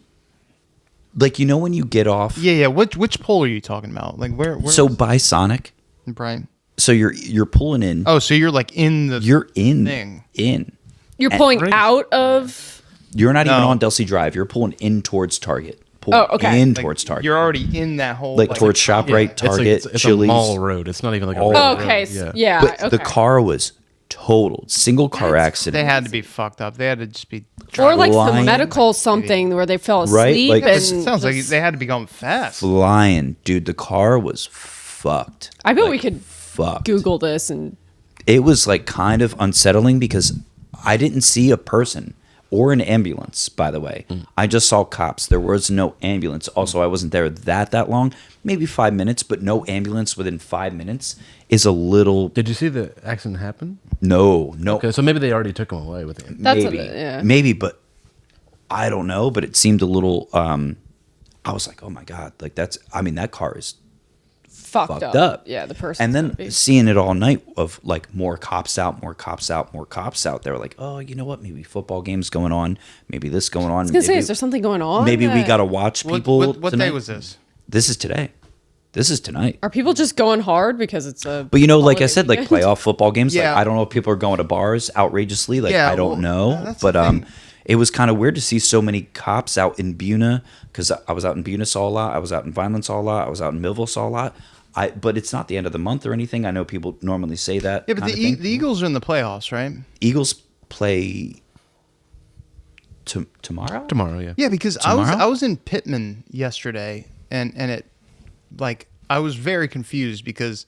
like, you know, when you get off. Yeah. Which pole are you talking about? Like where So was- by Sonic, Brian. so you're pulling in. Oh, so you're like in the. You're in thing. You're pulling out of. You're not even No. on Delsey Drive. You're pulling in towards Target. Pulling Oh, okay. In like, towards Target. You're already in that whole. like towards ShopRite, It's like- Target, it's Chili's. a mall road. It's not even like a all road. Oh, okay. Yeah. But okay. the car was totaled. Single car accident. They had to be fucked up. They had to just be. Or like some Flying. medical something where they fell Right, asleep like- and It sounds like just- they had to be going fast. Flying. Dude, the car was fucked. I bet Like, we could fucked. Google this and It was like kind of unsettling because I didn't see a person or an ambulance, by the way. I just saw cops. There was no ambulance. Also, I wasn't there that long, maybe 5 minutes, but no ambulance within 5 minutes is a little. Did you see the accident happen? No. Okay, so maybe they already took him away with him. That's maybe, what it- yeah. maybe, but I don't know. But it seemed a little. I was like, oh my god, like that's. I mean, that car is fucked fucked up. up. Yeah, the person. And then seeing it all night of like more cops out, more cops out, more cops out. They were like, oh, you know what? Maybe football games going on. Maybe this going on. I was gonna say, is there something going on? Maybe we that- got to watch people. What day tonight. was this? This is today. This is tonight. Are people just going hard because it's a? But you know, like I holiday said, like weekend? playoff football games. Yeah. Like I don't know if people are going to bars outrageously. Like Yeah, I don't well, know. that's the But thing. it was kind of weird to see so many cops out in Buna, because I was out in Buna saw a lot. I was out in Vineland saw a lot. I was out in Millville saw a lot. But it's not the end of the month or anything. I know people normally say that. Yeah, but kinda the thing. Eagles are in the playoffs, right? Eagles play tomorrow. Tomorrow, yeah. Yeah, because Tomorrow? I was in Pittman yesterday, and it like I was very confused because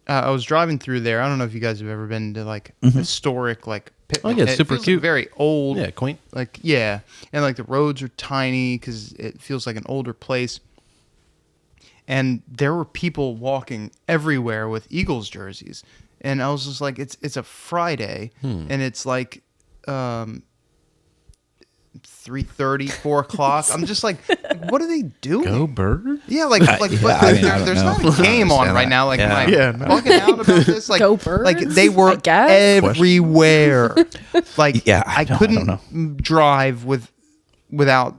I was driving through there. I don't know if you guys have ever been to like historic like Pittman. yeah, it's It super feels cute. very old. Yeah, quaint. Like, yeah. And like the roads are tiny because it feels like an older place. And there were people walking everywhere with Eagles jerseys. And I was just like, it's a Friday and it's like 3:30, 4 o'clock. I'm just like, what are they doing? Go Bird. Yeah, like, I but mean, there's I don't not a know. game on understand right that. now. Like, Yeah. am I Yeah, no. bugging out about this? Like, Go Birds, like they were I guess? everywhere. Like, Yeah, I don't couldn't know. drive without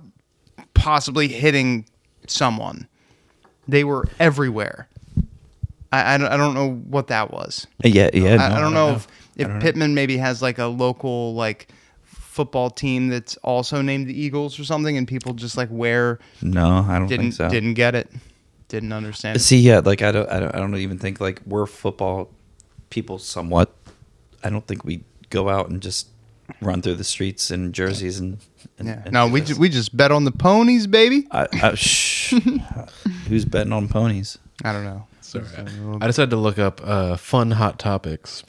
possibly hitting someone. They were everywhere. I don't know what that was. Yeah. I don't know if Pittman maybe has like a local like football team that's also named the Eagles or something, and people just like No, I don't think so. didn't get it, didn't understand it. See, yeah, like I don't even think like we're football people somewhat. I don't think we go out and just run through the streets in jerseys and Yeah. and No, do we this. we just bet on the ponies, baby. Shh. Who's betting on ponies? I don't know. Sorry, I decided to look up fun hot topics.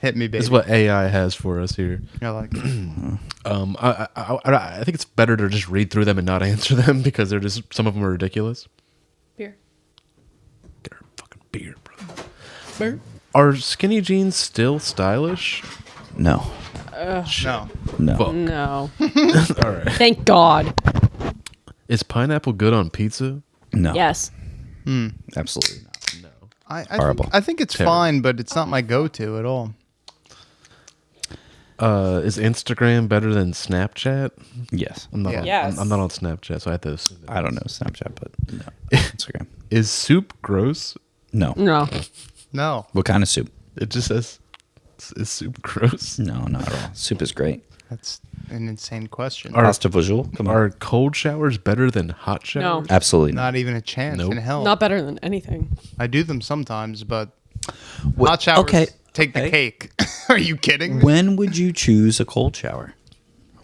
Hit me, baby. This is what AI has for us here. I like it. I think it's better to just read through them and not answer them because they're just some of them are ridiculous. Beer. Get our fucking beer, brother. Are skinny jeans still stylish? No, No. no. Fuck. No. All right. Thank God. Is pineapple good on pizza? No. Yes. Absolutely not. I Horrible. I think it's Terrible. fine, but it's not my go-to at all. Is Instagram better than Snapchat? Yes. I'm not. Yeah. On, Yes. I'm not on Snapchat, so I have to assume. I don't know Snapchat, but no. Instagram. Is soup gross? No. No. No. What kind of soup? It just says, "Is soup gross?" No, not at all. Soup is great. That's an insane question. Pasta visual. Come on. Are cold showers better than hot showers? Absolutely not. Not even a chance Nope. in hell. Not better than anything. I do them sometimes, but What- hot showers okay, take the okay. cake. Are you kidding me? When would you choose a cold shower?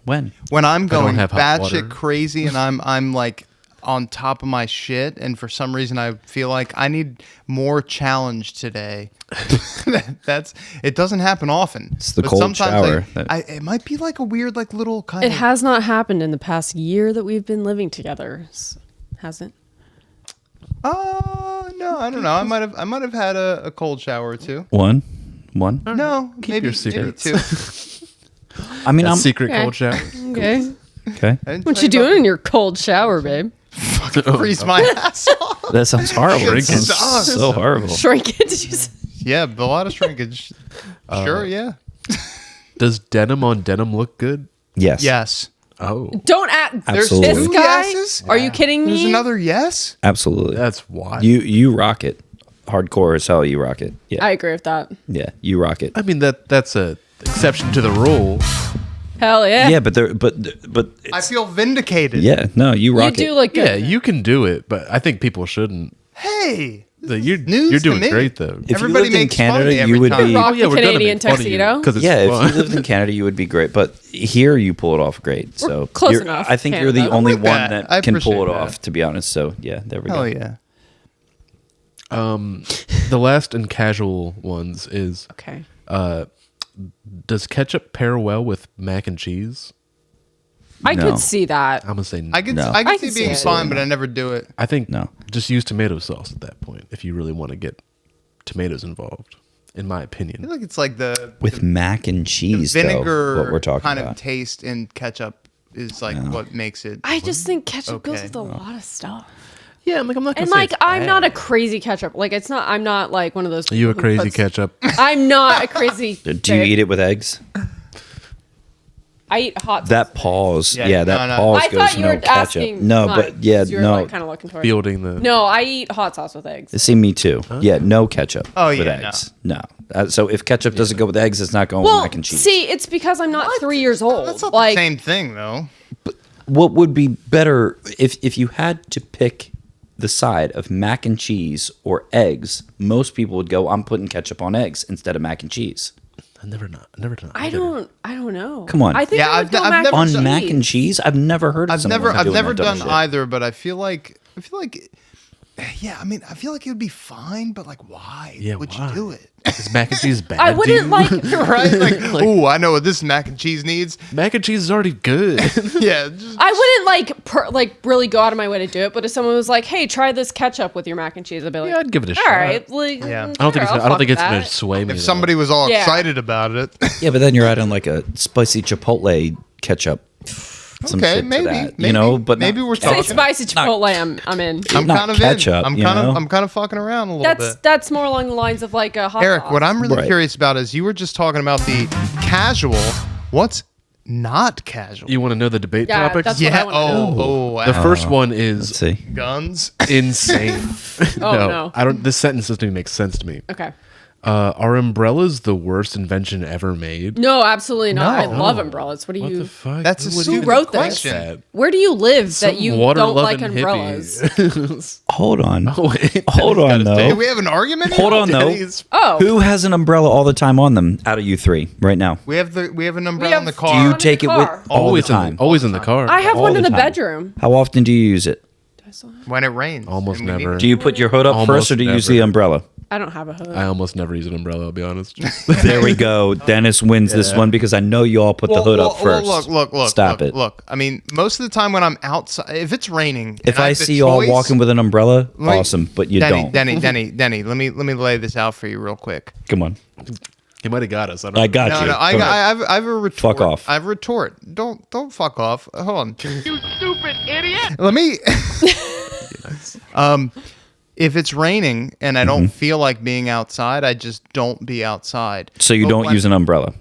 When? When I'm don't going have hot water. batshit crazy and I'm like on top of my shit, and for some reason I feel like I need more challenge today. It doesn't happen often. It's the But cold sometimes shower it might be like a weird like little kind It of. has not happened in the past year that we've been living together. Hasn't? No, I don't know. I might have had a cold shower or two. One? No, maybe your secrets. two. I mean, I'm Secret Okay. cold shower. Okay. okay. I didn't What tell you doing about in your cold shower, babe? freeze my ass off. That sounds horrible. That Shrinking sounds sucks. so horrible. Shrink it? Did you say? Yeah, a lot of shrinkage. Sure, yeah. Does denim on denim look good? Yes. Yes. Oh, Don't act. There's Absolutely. This two guy? yeses? Are you kidding me? There's another yes? Absolutely. that's why. You rock it. Hardcore as hell. You rock it. Yeah. I agree with that. Yeah. You rock it. I mean that's a exception to the rule. Hell yeah. Yeah, but I feel vindicated. yeah. No, you You rock do it. look good. Yeah, you can do it, but I think people shouldn't. Hey, You're news you're to doing me. great though. If everybody you lived in makes fun of Canada, me every you would time. be. Rock the we're gonna Canadian make fun of you tuxedo? 'cause it's Yeah, if fun. you lived in Canada, you would be great. But here, you pull it off great. So close you're- enough, I think you're the Canada. only I like one that. that I can pull it appreciate off. that. To be honest. So yeah, there we go. Hell yeah. The last and casual ones is Okay. does ketchup pair well with mac and cheese? I No. could see that. I'm gonna say I could No. I I could can see see being it. fine, but I never do it. I think No. just use tomato sauce at that point if you really want to get tomatoes involved. In my I feel opinion, like it's like the With mac and cheese, vinegar though, what we're talking kind about. of taste in ketchup is like what makes it. I just think ketchup goes Okay. with a lot of stuff. yeah, I'm not gonna And say like it's I'm bad. not a crazy ketchup. Like it's not. I'm not like one of those. Are you a people who crazy puts- ketchup? I'm not a crazy. Do you eat it with eggs? I eat hot. That pause, Yeah, yeah, that no, no. pause I goes thought you no were ketchup. asking. No, mine, but yeah, 'cause you were no. like kind of looking towards. Fielding the No, I eat hot sauce with eggs. See, me too. Yeah, no ketchup. Oh, with yeah, eggs. No. So if ketchup doesn't go with eggs, it's not going Well, with mac and cheese. see, it's because I'm not 3 years old. That's not like the same thing though. What would be better if you had to pick the side of mac and cheese or eggs? Most people would go, I'm putting ketchup on eggs instead of mac and cheese. I've never done either. I don't know. Come on. I think Yeah, I would I've go I've mac never On done- mac and cheese, I've never heard of I've someone never doing I've never that dumb done shit. either, but I feel like Yeah, I mean, I feel like it would be fine, but like, why Yeah, would why? you do it? Is mac and cheese bad? I wouldn't like. Right? Like, ooh, I know what this mac and cheese needs. Mac and cheese is already good. Yeah, just, I wouldn't like really go out of my way to do it. But if someone was like, "Hey, try this ketchup with your mac and cheese," I'd be like, Yeah, I'd give it a shot. All right, like, Yeah. I don't think it's that. gonna sway me. if somebody was all Yeah. excited about it, Yeah, but then you're adding like a spicy chipotle ketchup. Some okay, shit to maybe, that, maybe, you know, but maybe not we're Say talking. spicy chipotle. I'm in. I'm not kind of ketchup, in. you know? I'm kind of fucking around a little bit. That's more along the lines of like a hot Eric, sauce. what I'm really Right. curious about is you were just talking about the casual. What's not casual? You want to know the debate Yeah, topics? that's what I wanna know. wow. The first one let's is see. guns. insane. no. I don't. This sentence doesn't even make sense to me. Okay. Are umbrellas the worst invention ever made? No, absolutely not. I No. love umbrellas. What do What you? the fuck? That's a Who would stupid even wrote this? question that? Where do you live Some that you water-loving don't like umbrellas? hippies. Hold on. Wait, Hold on, Do though. we have an argument? Hold here? on, though. Denny's- Oh, Who has an umbrella all the time on them out of you three right now? We have an umbrella have- in the Do car. you in take the it with car. all the Always time? always in the car. I have all one the in the time. bedroom. How often do you use it? when it rains. Almost and we never. need- Do you put your hood up Almost first or do you use the never. umbrella? I don't have a hood. I almost never use an umbrella. I'll be honest. There we go. Dennis wins this one because I know you all put the hood up first. Look, Stop look, it. Look, I mean, most of the time when I'm outside, if it's raining, If and I have the see you all choice- walking with an umbrella, Wait, awesome, but you Denny, don't. Denny, let me lay this out for you real quick. Come on. He might have got us. I don't I know. got No, you. no, I Go ahead. have a retort. Fuck off. I have a retort. Don't fuck off. Hold on. You stupid idiot. Let me. If it's raining and I don't feel like being outside, I just don't be outside. So you But don't when- use an umbrella.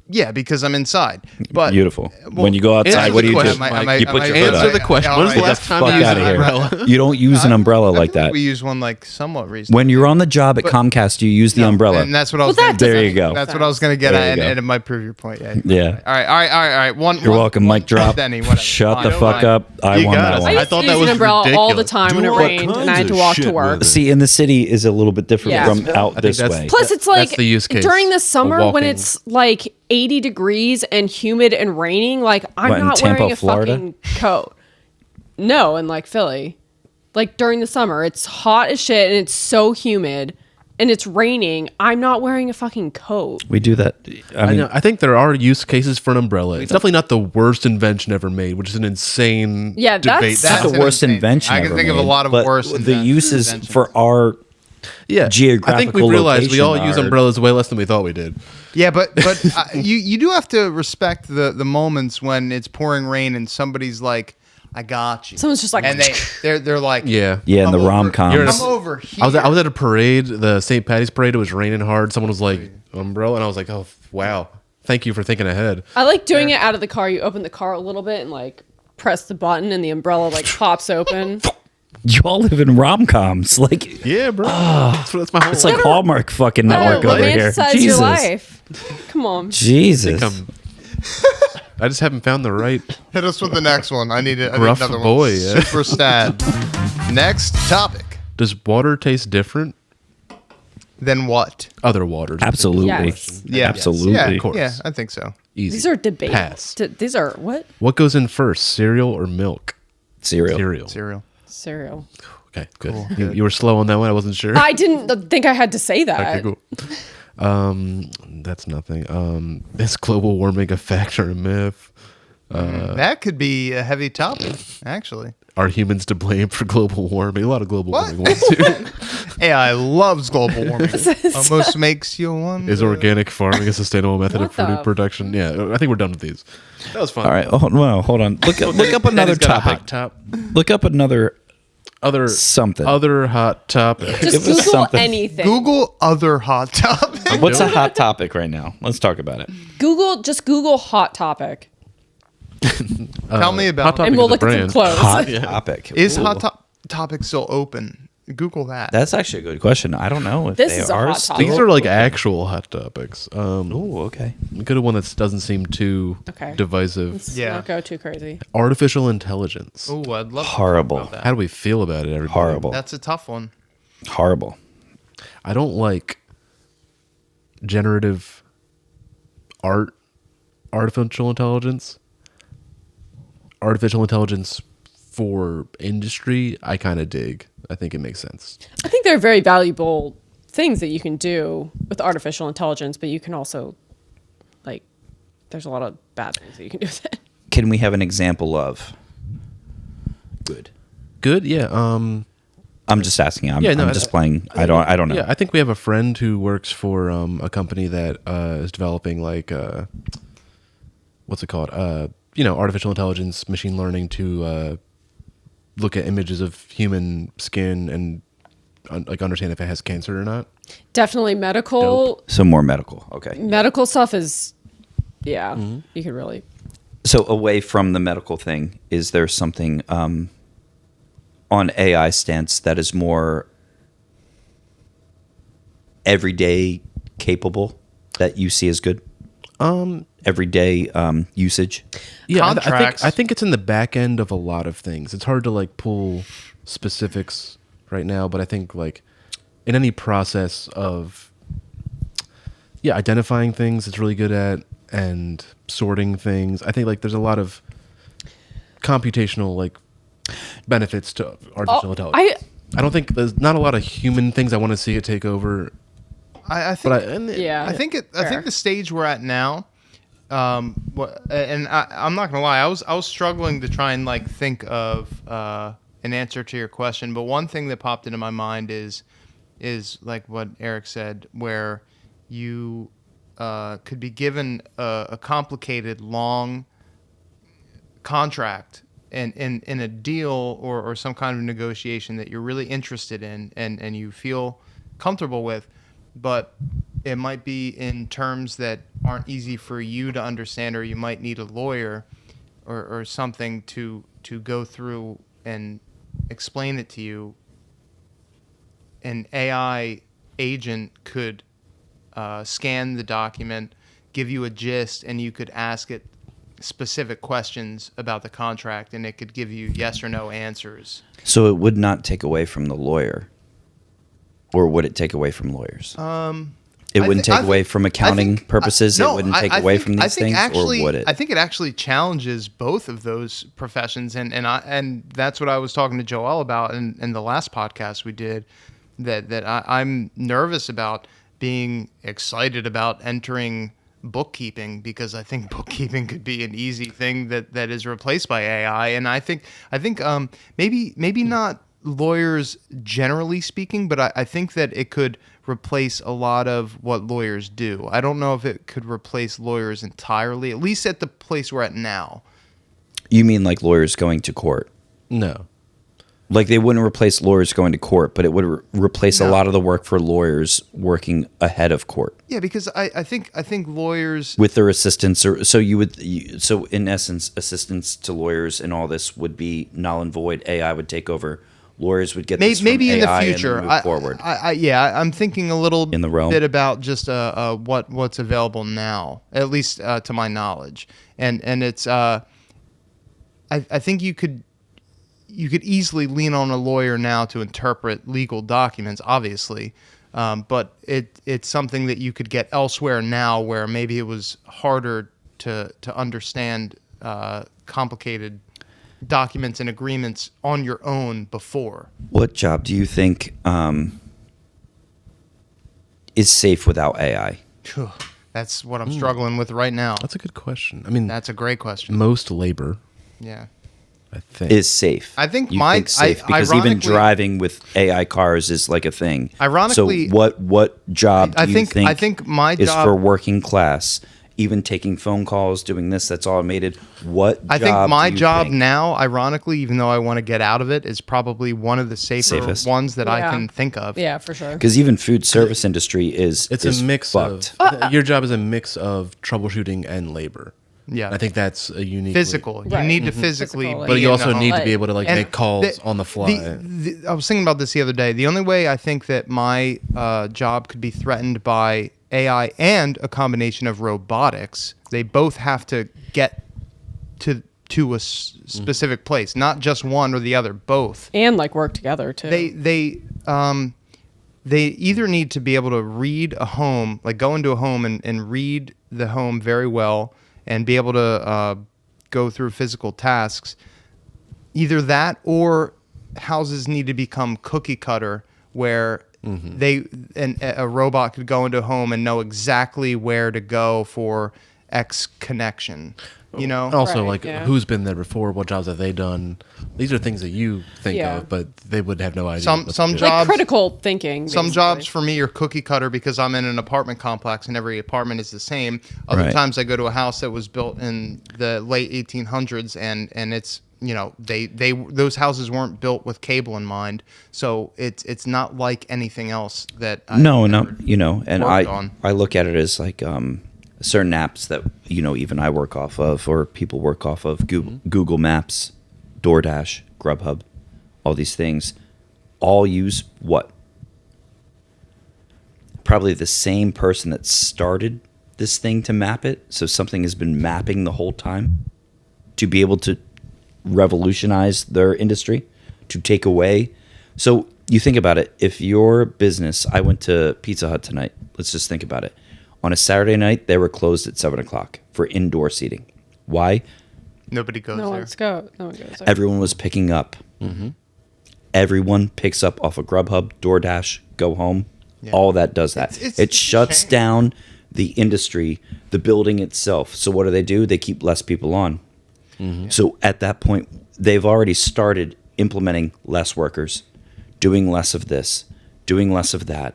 Yeah, because I'm inside. But Beautiful. well, when you go outside, answer what do the you do? question, You put your hood Answer up. the question. Yeah, When's the all right. last time Fuck you used outta an here. umbrella? You don't use an umbrella I like feel that. we use one like somewhat recently. When you're on the job at Comcast, you use the umbrella. And that's what I was. Well, gonna that There doesn't you go. make That's what I was going to get There at, you go. and it might prove your point. Yeah. Yeah. All right. You're welcome. Mic drop. Denny, whatever. Shut the Fine, fuck fine. up. I You won got that us. one. I I used thought to that use was an umbrella all the ridiculous. time when Do it all rained and I had to kinds of walk to shit work. with it. See, in the city is a little bit different Yeah. from out think this that's- way. Plus, it's like the use case during the of summer when walking. it's like 80 degrees and humid and raining. Like I'm What, in not Tampa, wearing a Florida? fucking coat. No, in like Philly, like during the summer, it's hot as shit and it's so humid and it's raining. I'm not wearing a fucking coat. We do that. I mean, I think there are use cases for an umbrella. It's definitely not the worst invention ever made, which is an insane Yeah, that's- debate. it's not That's the an worst insane- invention I can ever think of a made, lot of but worse The inventions. uses for our Yeah, I think geographical we realized we all location use are- umbrellas way less than we thought we did. Yeah, but you do have to respect the moments when it's pouring rain and somebody's like, "I got you." Someone's just like, and they're like, Yeah. yeah, in the "I'm over- rom-coms. I'm over here." I was at a parade, the St. Patty's parade. It was raining hard. Someone was like, umbrella. And I was like, oh, wow. Thank you for thinking ahead. I like doing it out of the car. You open the car a little bit and like press the button and the umbrella like pops open. You all live in rom-coms. Like, Yeah, bro. That's my whole it's like Hallmark fucking network Gotta over here. romanticize your life. Come on. Jesus. I just haven't found the right. Hit us with the next one. I need Gruff another boy, one. yeah. Super sad. Next topic. Does water taste different? Then what? Other waters. Absolutely. Yes. Yeah, Absolutely. Yeah, Of course. yeah, I think so. Easy. These are debates. Pass. These are what? What goes in first, cereal or milk? Cereal. Cereal. Cereal. Cereal. Okay, good. You were slow on that one. I wasn't sure. I didn't think I had to say that. Okay, cool. That's nothing. Is global warming a fact or a myth? That could be a heavy topic, actually. Are humans to blame for global warming? A lot of global What? warming ones too. AI loves global warming. Almost makes you wonder. Is organic farming a sustainable method of What food the- production? Yeah, I think we're done with these. That was fun. All right. Oh, no, hold on. Look up another Danny's got a topic. hot top. Look up another Other something. Other hot topic. Just Give us Google something. anything. Google other hot topic. What's a hot topic right now? Let's talk about it. Just Google hot topic. Tell me Hot about Topic it. And is we'll a look at some brand. clothes. Hot topic. Is Ooh. topic still open? Google that. That's actually a good question. I don't know if This they is a are hot still. topic. These are like actual hot topics. Oh, okay. Go to one that doesn't seem too Okay. divisive. Let's Yeah. not go too crazy. Artificial intelligence. Oh, I'd love to talk Horrible. about that. How do we feel about it, everybody? Horrible. That's a tough one. Horrible. I don't like generative artificial intelligence. Artificial intelligence for industry, I kind of dig. I think it makes sense. I think they're very valuable things that you can do with artificial intelligence, but you can also, like, there's a lot of bad things that you can do with it. Can we have an example of good? Good, yeah. I'm just asking. I'm just playing. I don't know. Yeah, I think we have a friend who works for a company that is developing like what's it called? Artificial intelligence, machine learning to look at images of human skin and like understand if it has cancer or not. Definitely medical. So more medical. Okay. Medical stuff is, you could really. So away from the medical thing, is there something on AI stance that is more everyday capable that you see as good? Everyday usage. Yeah, Contracts. I think it's in the back end of a lot of things. It's hard to like pull specifics right now, but I think like in any process of identifying things, it's really good at, and sorting things. I think like there's a lot of computational like benefits to artificial intelligence. I don't think there's not a lot of human things I want to see it take over. I think Yeah. I think the stage we're at now, I'm not gonna lie, I was struggling to try and like think of an answer to your question, but one thing that popped into my mind is like what Eric said, where you could be given a complicated long contract and in a deal or some kind of negotiation that you're really interested in and you feel comfortable with, but it might be in terms that aren't easy for you to understand, or you might need a lawyer or something to go through and explain it to you. An AI agent could scan the document, give you a gist, and you could ask it specific questions about the contract, and it could give you yes or no answers. So it would not take away from the lawyer, or would it take away from lawyers? It wouldn't take away from accounting purposes. No, it wouldn't take away from these things, actually, or would it? I think it actually challenges both of those professions, and that's what I was talking to Joel about in the last podcast we did. That I'm nervous about being excited about entering bookkeeping, because I think bookkeeping could be an easy thing that is replaced by AI, and I think maybe not lawyers generally speaking, but I think that it could replace a lot of what lawyers do. I don't know if it could replace lawyers entirely, at least at the place we're at now. You mean like lawyers going to court? No. Like they wouldn't replace lawyers going to court, but it would replace a lot of the work for lawyers working ahead of court. Yeah, because I think lawyers with their assistants, so in essence, assistants to lawyers and all this would be null and void. AI would take over. Lawyers would get this maybe from in the AI future. And then move forward. I'm thinking a little in the realm. bit about just what's available now, at least to my knowledge, and it's I think you could easily lean on a lawyer now to interpret legal documents, obviously, but it's something that you could get elsewhere now, where maybe it was harder to understand complicated documents and agreements on your own before. What job do you think is safe without AI? That's what I'm struggling with right now. That's a good question. I mean, that's a great question. Most labor, yeah, I think, is safe. I think safe because even driving with AI cars is like a thing. Ironically, so what job do you think I think my is job for working class? Even taking phone calls, doing this, that's automated. I think my job now, ironically, even though I want to get out of it, is probably one of the safest ones that I can think of. Yeah, for sure. Because even food service industry is a mix fucked. of your job is a mix of troubleshooting and labor. Yeah, I think that's a unique physical. Right. You need to physically, but you also need to be able to like make calls on the fly. I was thinking about this the other day. The only way I think that my job could be threatened by AI and a combination of robotics, they both have to get to a specific place, not just one or the other, both. And like work together too. They either need to be able to read a home, like go into a home and read the home very well and be able to go through physical tasks, either that or houses need to become cookie cutter where a robot could go into a home and know exactly where to go for X connection. You know, Also, Right, like, yeah. who's been there before? What jobs have they done? These are things that you think Yeah. of, but they would have no idea. Some what to some do. jobs- Like critical thinking. some basically. jobs for me are cookie cutter because I'm in an apartment complex and every apartment is the same. Other Right. times I go to a house that was built in the late 1800s and it's, you know, they those houses weren't built with cable in mind, so it's not like anything else that I've ever you know, and worked on. I look at it as like certain apps that, you know, even I work off of, or people work off of, Google Maps, DoorDash, Grubhub, all these things, all use what? Probably the same person that started this thing to map it. So something has been mapping the whole time to be able to revolutionize their industry, to take away. So you think about it. If your business, I went to Pizza Hut tonight. Let's just think about it. On a Saturday night, they were closed at 7:00 for indoor seating. Why? Nobody goes No there. one goes there. Everyone was picking up. Everyone picks up off of Grubhub, DoorDash, go home. Yeah. All that does that. It's It a shuts shame. down the industry, the building itself. So what do? They keep less people on. So at that point, they've already started implementing less workers, doing less of this, doing less of that.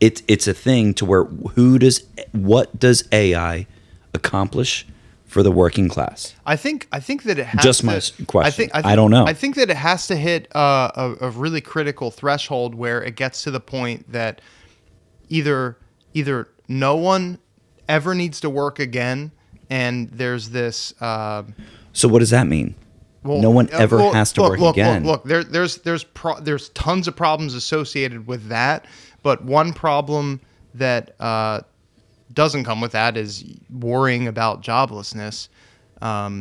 It's a thing to where what does AI accomplish for the working class? I think that it has Just to, my question. I think, I don't know. I think that it has to hit a really critical threshold where it gets to the point that either no one ever needs to work again, and there's this. So what does that mean? No one ever has to work again. Look, there's tons of problems associated with that, but one problem that doesn't come with that is worrying about joblessness. Yeah,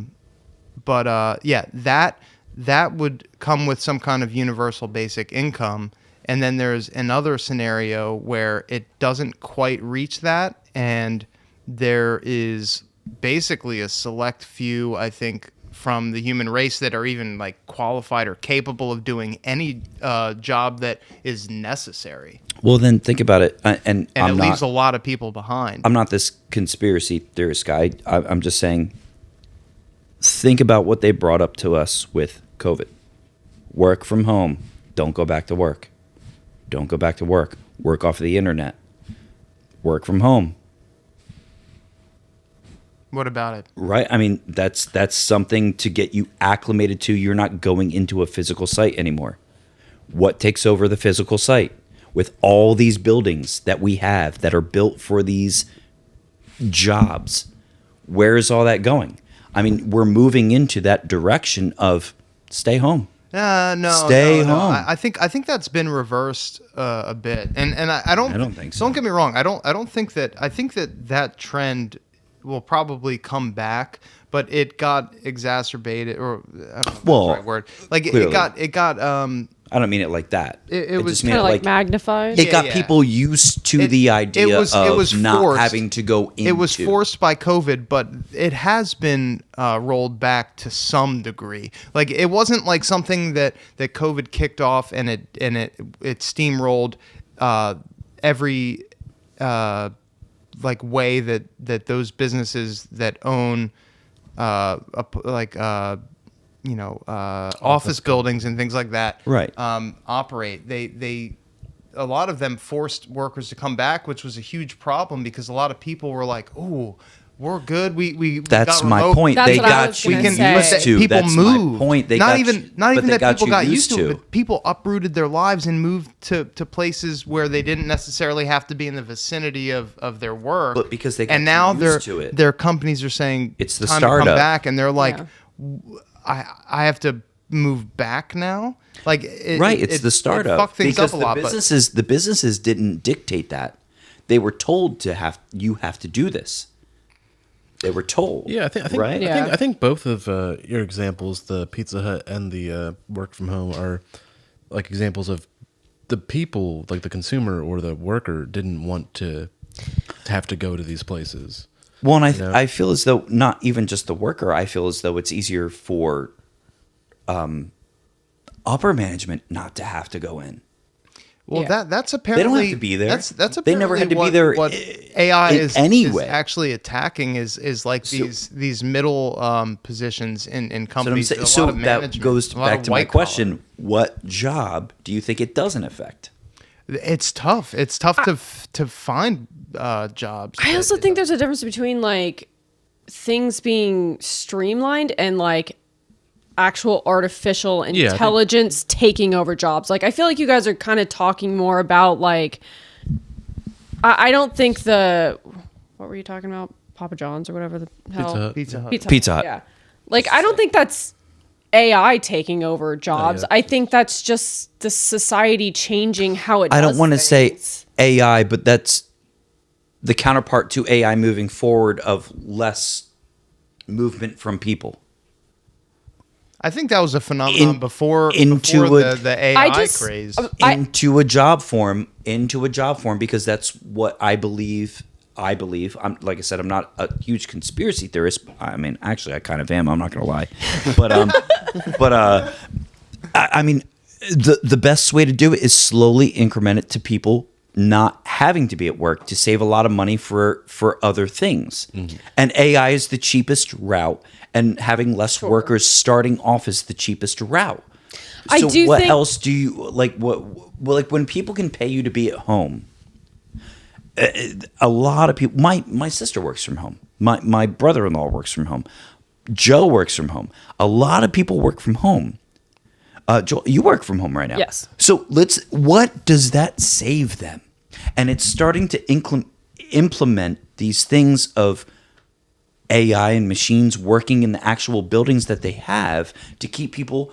that would come with some kind of universal basic income. And then there's another scenario where it doesn't quite reach that, and there is basically a select few, I think, from the human race that are even like qualified or capable of doing any job that is necessary. Well, then think about it. And And it leaves a lot of people behind. I'm not this conspiracy theorist guy. I'm just saying, think about what they brought up to us with COVID. Work from home. Don't go back to work. Don't go back to work. Work off of the internet. Work from home. What about it? Right? I mean, that's something to get you acclimated to. You're not going into a physical site anymore. What takes over the physical site? With all these buildings that we have that are built for these jobs, where is all that going? I mean, we're moving into that direction of stay home. No, Stay no. home. I think that's been reversed a bit, and I don't think so. Don't get me wrong. I don't think that. I think that trend will probably come back, but it got exacerbated, or I don't know if that's Well, the right word. Like clearly. it got I don't mean it like that. It was just mean Kind it of like magnified. It got yeah. people used to the idea of not forced. having to go into. It was forced by COVID, but it has been rolled back to some degree. Like it wasn't like something that COVID kicked off and it steamrolled every like way that those businesses that own office buildings and things like that Right. operate. They a lot of them forced workers to come back, which was a huge problem because a lot of people were like, "Oh, we're good. We That's got my remote." point. That's They what I got was you gonna say. used to. People That's moved. my point. They not got even you- not but even they that people you got used to it, but people uprooted their lives and moved to places where they didn't necessarily have to be in the vicinity of their work. But because they got and now used to it. their companies are saying It's the time to come startup. back, and they're like, Yeah. I have to move back now. Like Right, it's the startup. It fucked things because up a lot. the businesses didn't dictate that. They were told to have to do this. They were told. Yeah, I think right. Yeah. I think both of your examples, the Pizza Hut and the work from home, are like examples of the people, like the consumer or the worker, didn't want to have to go to these places. Well, and know? I feel as though not even just the worker. I feel as though it's easier for upper management not to have to go in. Well, Yeah. that's They apparently don't have to be there. That's apparently They never had to be what, there What AI in is any is way. actually attacking is like these middle positions in So, I'm companies. saying, a so lot of that management, goes a lot back of to my white collar. question: what job do you think it doesn't affect? It's tough. It's tough to find jobs. I that also it think does. there's a difference between like things being streamlined and like actual artificial think- intelligence taking over jobs. Like I feel like you guys are kind of talking more about like I don't think what were you talking about? Papa John's or whatever the hell. Pizza Hut. Pizza Hut. Yeah. Like I don't think that's AI taking over jobs. yeah. I think that's just the society changing how it I does don't want to say things. AI, but that's the counterpart to AI moving forward of less movement from people. I think that was a phenomenon before into the AI I just- craze. Into a job form, because that's what I believe. I'm like I said, I'm not a huge conspiracy theorist. I mean, actually, I kind of am. I'm not gonna lie, but I mean, the best way to do it is slowly increment it to people not having to be at work to save a lot of money for other things. And AI is the cheapest route, and having less workers starting off is the cheapest route. I So do what think- else do you like? What well, like when people can pay you to be at home? A lot of people. My sister works from home. My brother-in-law works from home. Joe works from home. A lot of people work from home. Joel, you work from home right now. Yes. So what does that save them? And it's starting to implement these things of AI and machines working in the actual buildings that they have to keep people.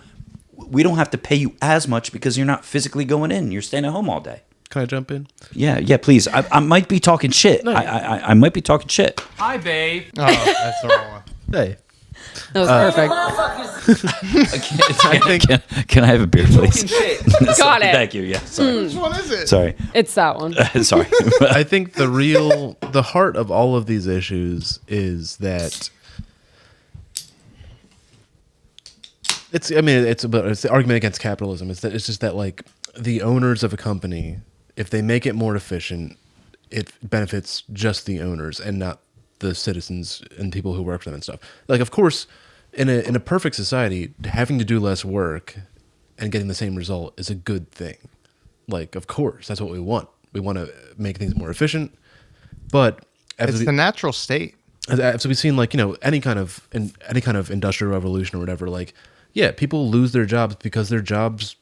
We don't have to pay you as much because you're not physically going in. You're staying at home all day. Can I jump in? Yeah, please. I might be talking shit. I might be talking shit. Hi, babe. Oh, that's the wrong one. Hey, That was perfect. Can I have a beer, please? Got it. Thank you. Yeah. Sorry. Which one is it? Sorry. It's that one. Sorry. I think the heart of all of these issues is that it's the argument against capitalism. It's just that like the owners of a company, if they make it more efficient, it benefits just the owners and not the citizens and people who work for them and stuff. Like, of course, in a perfect society, having to do less work and getting the same result is a good thing. Like, of course, that's what we want. We want to make things more efficient, but It's the natural state. so we've seen, like, you know, any kind of industrial revolution or whatever. Like, yeah, people lose their jobs because their jobs,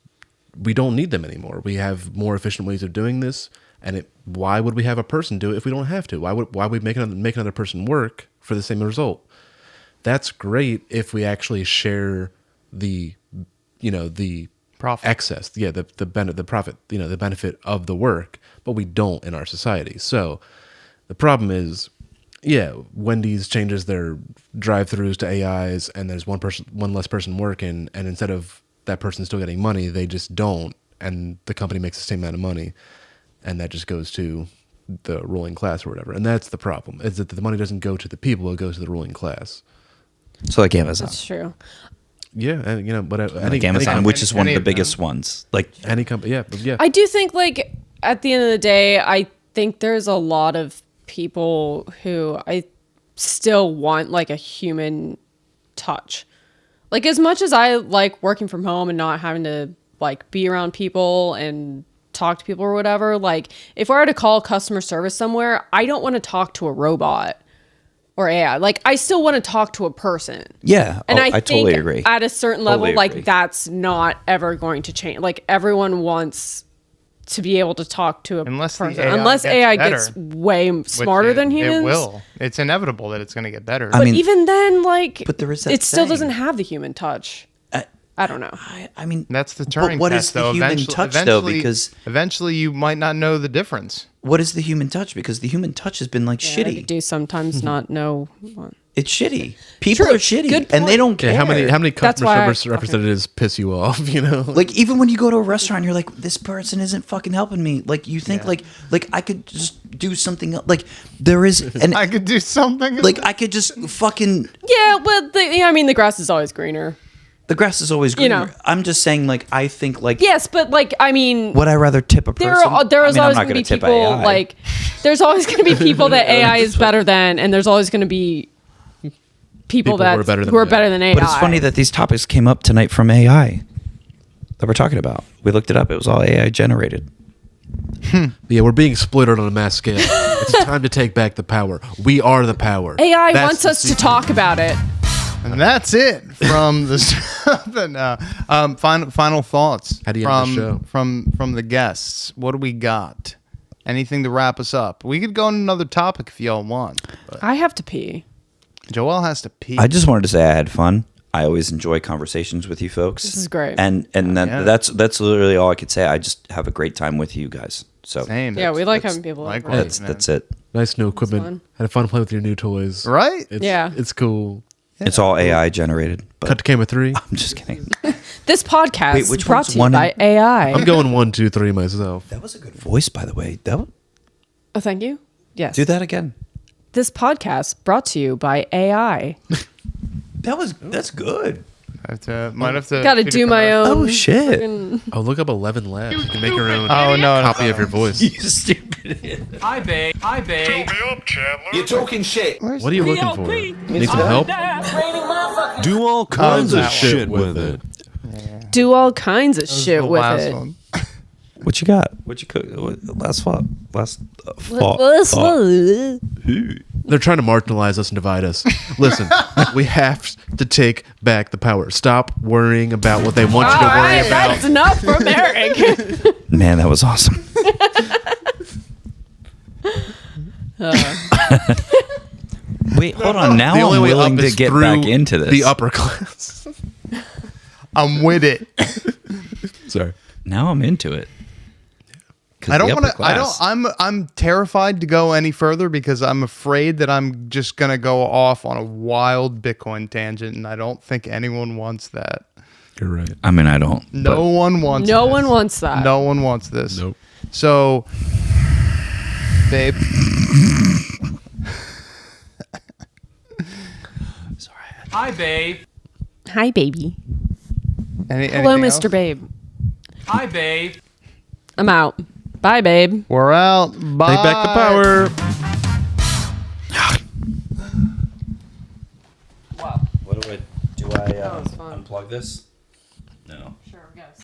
we don't need them anymore. We have more efficient ways of doing this, and why would we have a person do it if we don't have to? Why would we make another person work for the same result? That's great if we actually share the Profit. excess, the profit, the benefit of the work, but we don't in our society. So the problem is, yeah, Wendy's changes their drive-throughs to AIs, and there's one less person working, and instead of that person still getting money, they just don't, and the company makes the same amount of money, and that just goes to the ruling class or whatever. And that's the problem, is that the money doesn't go to the people, it goes to the ruling class. So like Amazon. That's true. Yeah, and but Like Amazon, which is one of any the of them. biggest ones. Like any company, yeah. I do think, like, at the end of the day, I think there's a lot of people who I still want, like, a human touch. Like, as much as I like working from home and not having to, like, be around people and talk to people or whatever, like, if I were to call customer service somewhere, I don't want to talk to a robot or AI. Like, I still want to talk to a person. yeah, And I think totally agree. at a certain level, Totally like, agree. that's not ever going to change. Like, everyone wants to be able to talk to a Unless the person. AI Unless gets AI better, gets way Which smarter than humans. It will. It's inevitable that it's going to get better. I But mean, even then, like, but there is that it still saying. doesn't have the human touch. I don't know. I mean, That's the but Turing what test, is the though. human touch, though? Because eventually you might not know the difference. what is the human touch? Because the human touch has been like I shitty. do sometimes not know. What. It's shitty. People True. are shitty, Good and they point. don't care. Yeah, how many That's customer why I service representatives piss you off? You know, Like, even when you go to a restaurant, you're like, this person isn't fucking helping me. Like, you think like I could just do something else. Like, there is and I could do something. like I could just fucking Yeah, well, I mean, the grass is always greener. The grass is always greener. You know. I'm just saying, like, I think, like, Yes, but like I mean, would I rather tip a person? there is I mean, I'm always not going to be tip people AI. like there's always going to be people that AI is better than, and there's always going to be people who are that better than who are AI. better than AI. But it's funny that these topics came up tonight from AI that we're talking about. We looked it up. It was all AI generated. Yeah, we're being exploited on a mass scale. It's time to take back the power. We are the power. AI That's wants the us to secret. talk about it. And that's it from the stuff. And final thoughts. How do you from end the show? from the guests? What do we got? Anything to wrap us up? We could go on another topic if y'all want. But I have to pee. Joel has to pee. I just wanted to say I had fun. I always enjoy conversations with you folks. This is great. And that's literally all I could say. I just have a great time with you guys. So Same. Yeah, we like That's- having people over. likewise, man. that's it. Nice new equipment. fun. Had fun playing with your new toys. Right? It's, Yeah. It's cool. It's all AI generated. Cut But to camera 3. I'm just kidding. This podcast Wait, is which brought one's to you one by and- AI. I'm going 1, 2, 3 myself. That was a good voice, by the way. Oh, thank you. Yes. Do that again. This podcast brought to you by AI. That's good. Might have to. Got to shoot a do my commercial. own. Oh shit! friggin- Oh, look up 11 Labs. You can make your own Oh no! copy of your voice. You stupid. Hi, babe. Hi, babe. You're talking shit. What are you looking for? Need some help? Do all kinds of that shit with it. Do all kinds of The shit with last it. one. What you got? What you cook? Last fall. They're trying to marginalize us and divide us. Listen, we have to take back the power. Stop worrying about what they want you All to worry right, about. that's enough from Eric. Man, that was awesome. Wait, hold on. Now The only I'm way willing up to is get through back into this. the upper class. I'm with it. Sorry. Now I'm into it. 'Cause I don't the want upper to. I don't. class- I'm terrified to go any further because I'm afraid that I'm just gonna go off on a wild Bitcoin tangent, and I don't think anyone wants that. You're right. I mean, I don't. No one wants. No this. one wants that. No one wants this. Nope. So, babe. Hi, babe. Hi, baby. anything Hello, Mr. else? Babe. Hi, babe. I'm out. Bye, babe. We're out. Bye. Take back the power. What do I do? I was fun. unplug this? No. Sure, yes.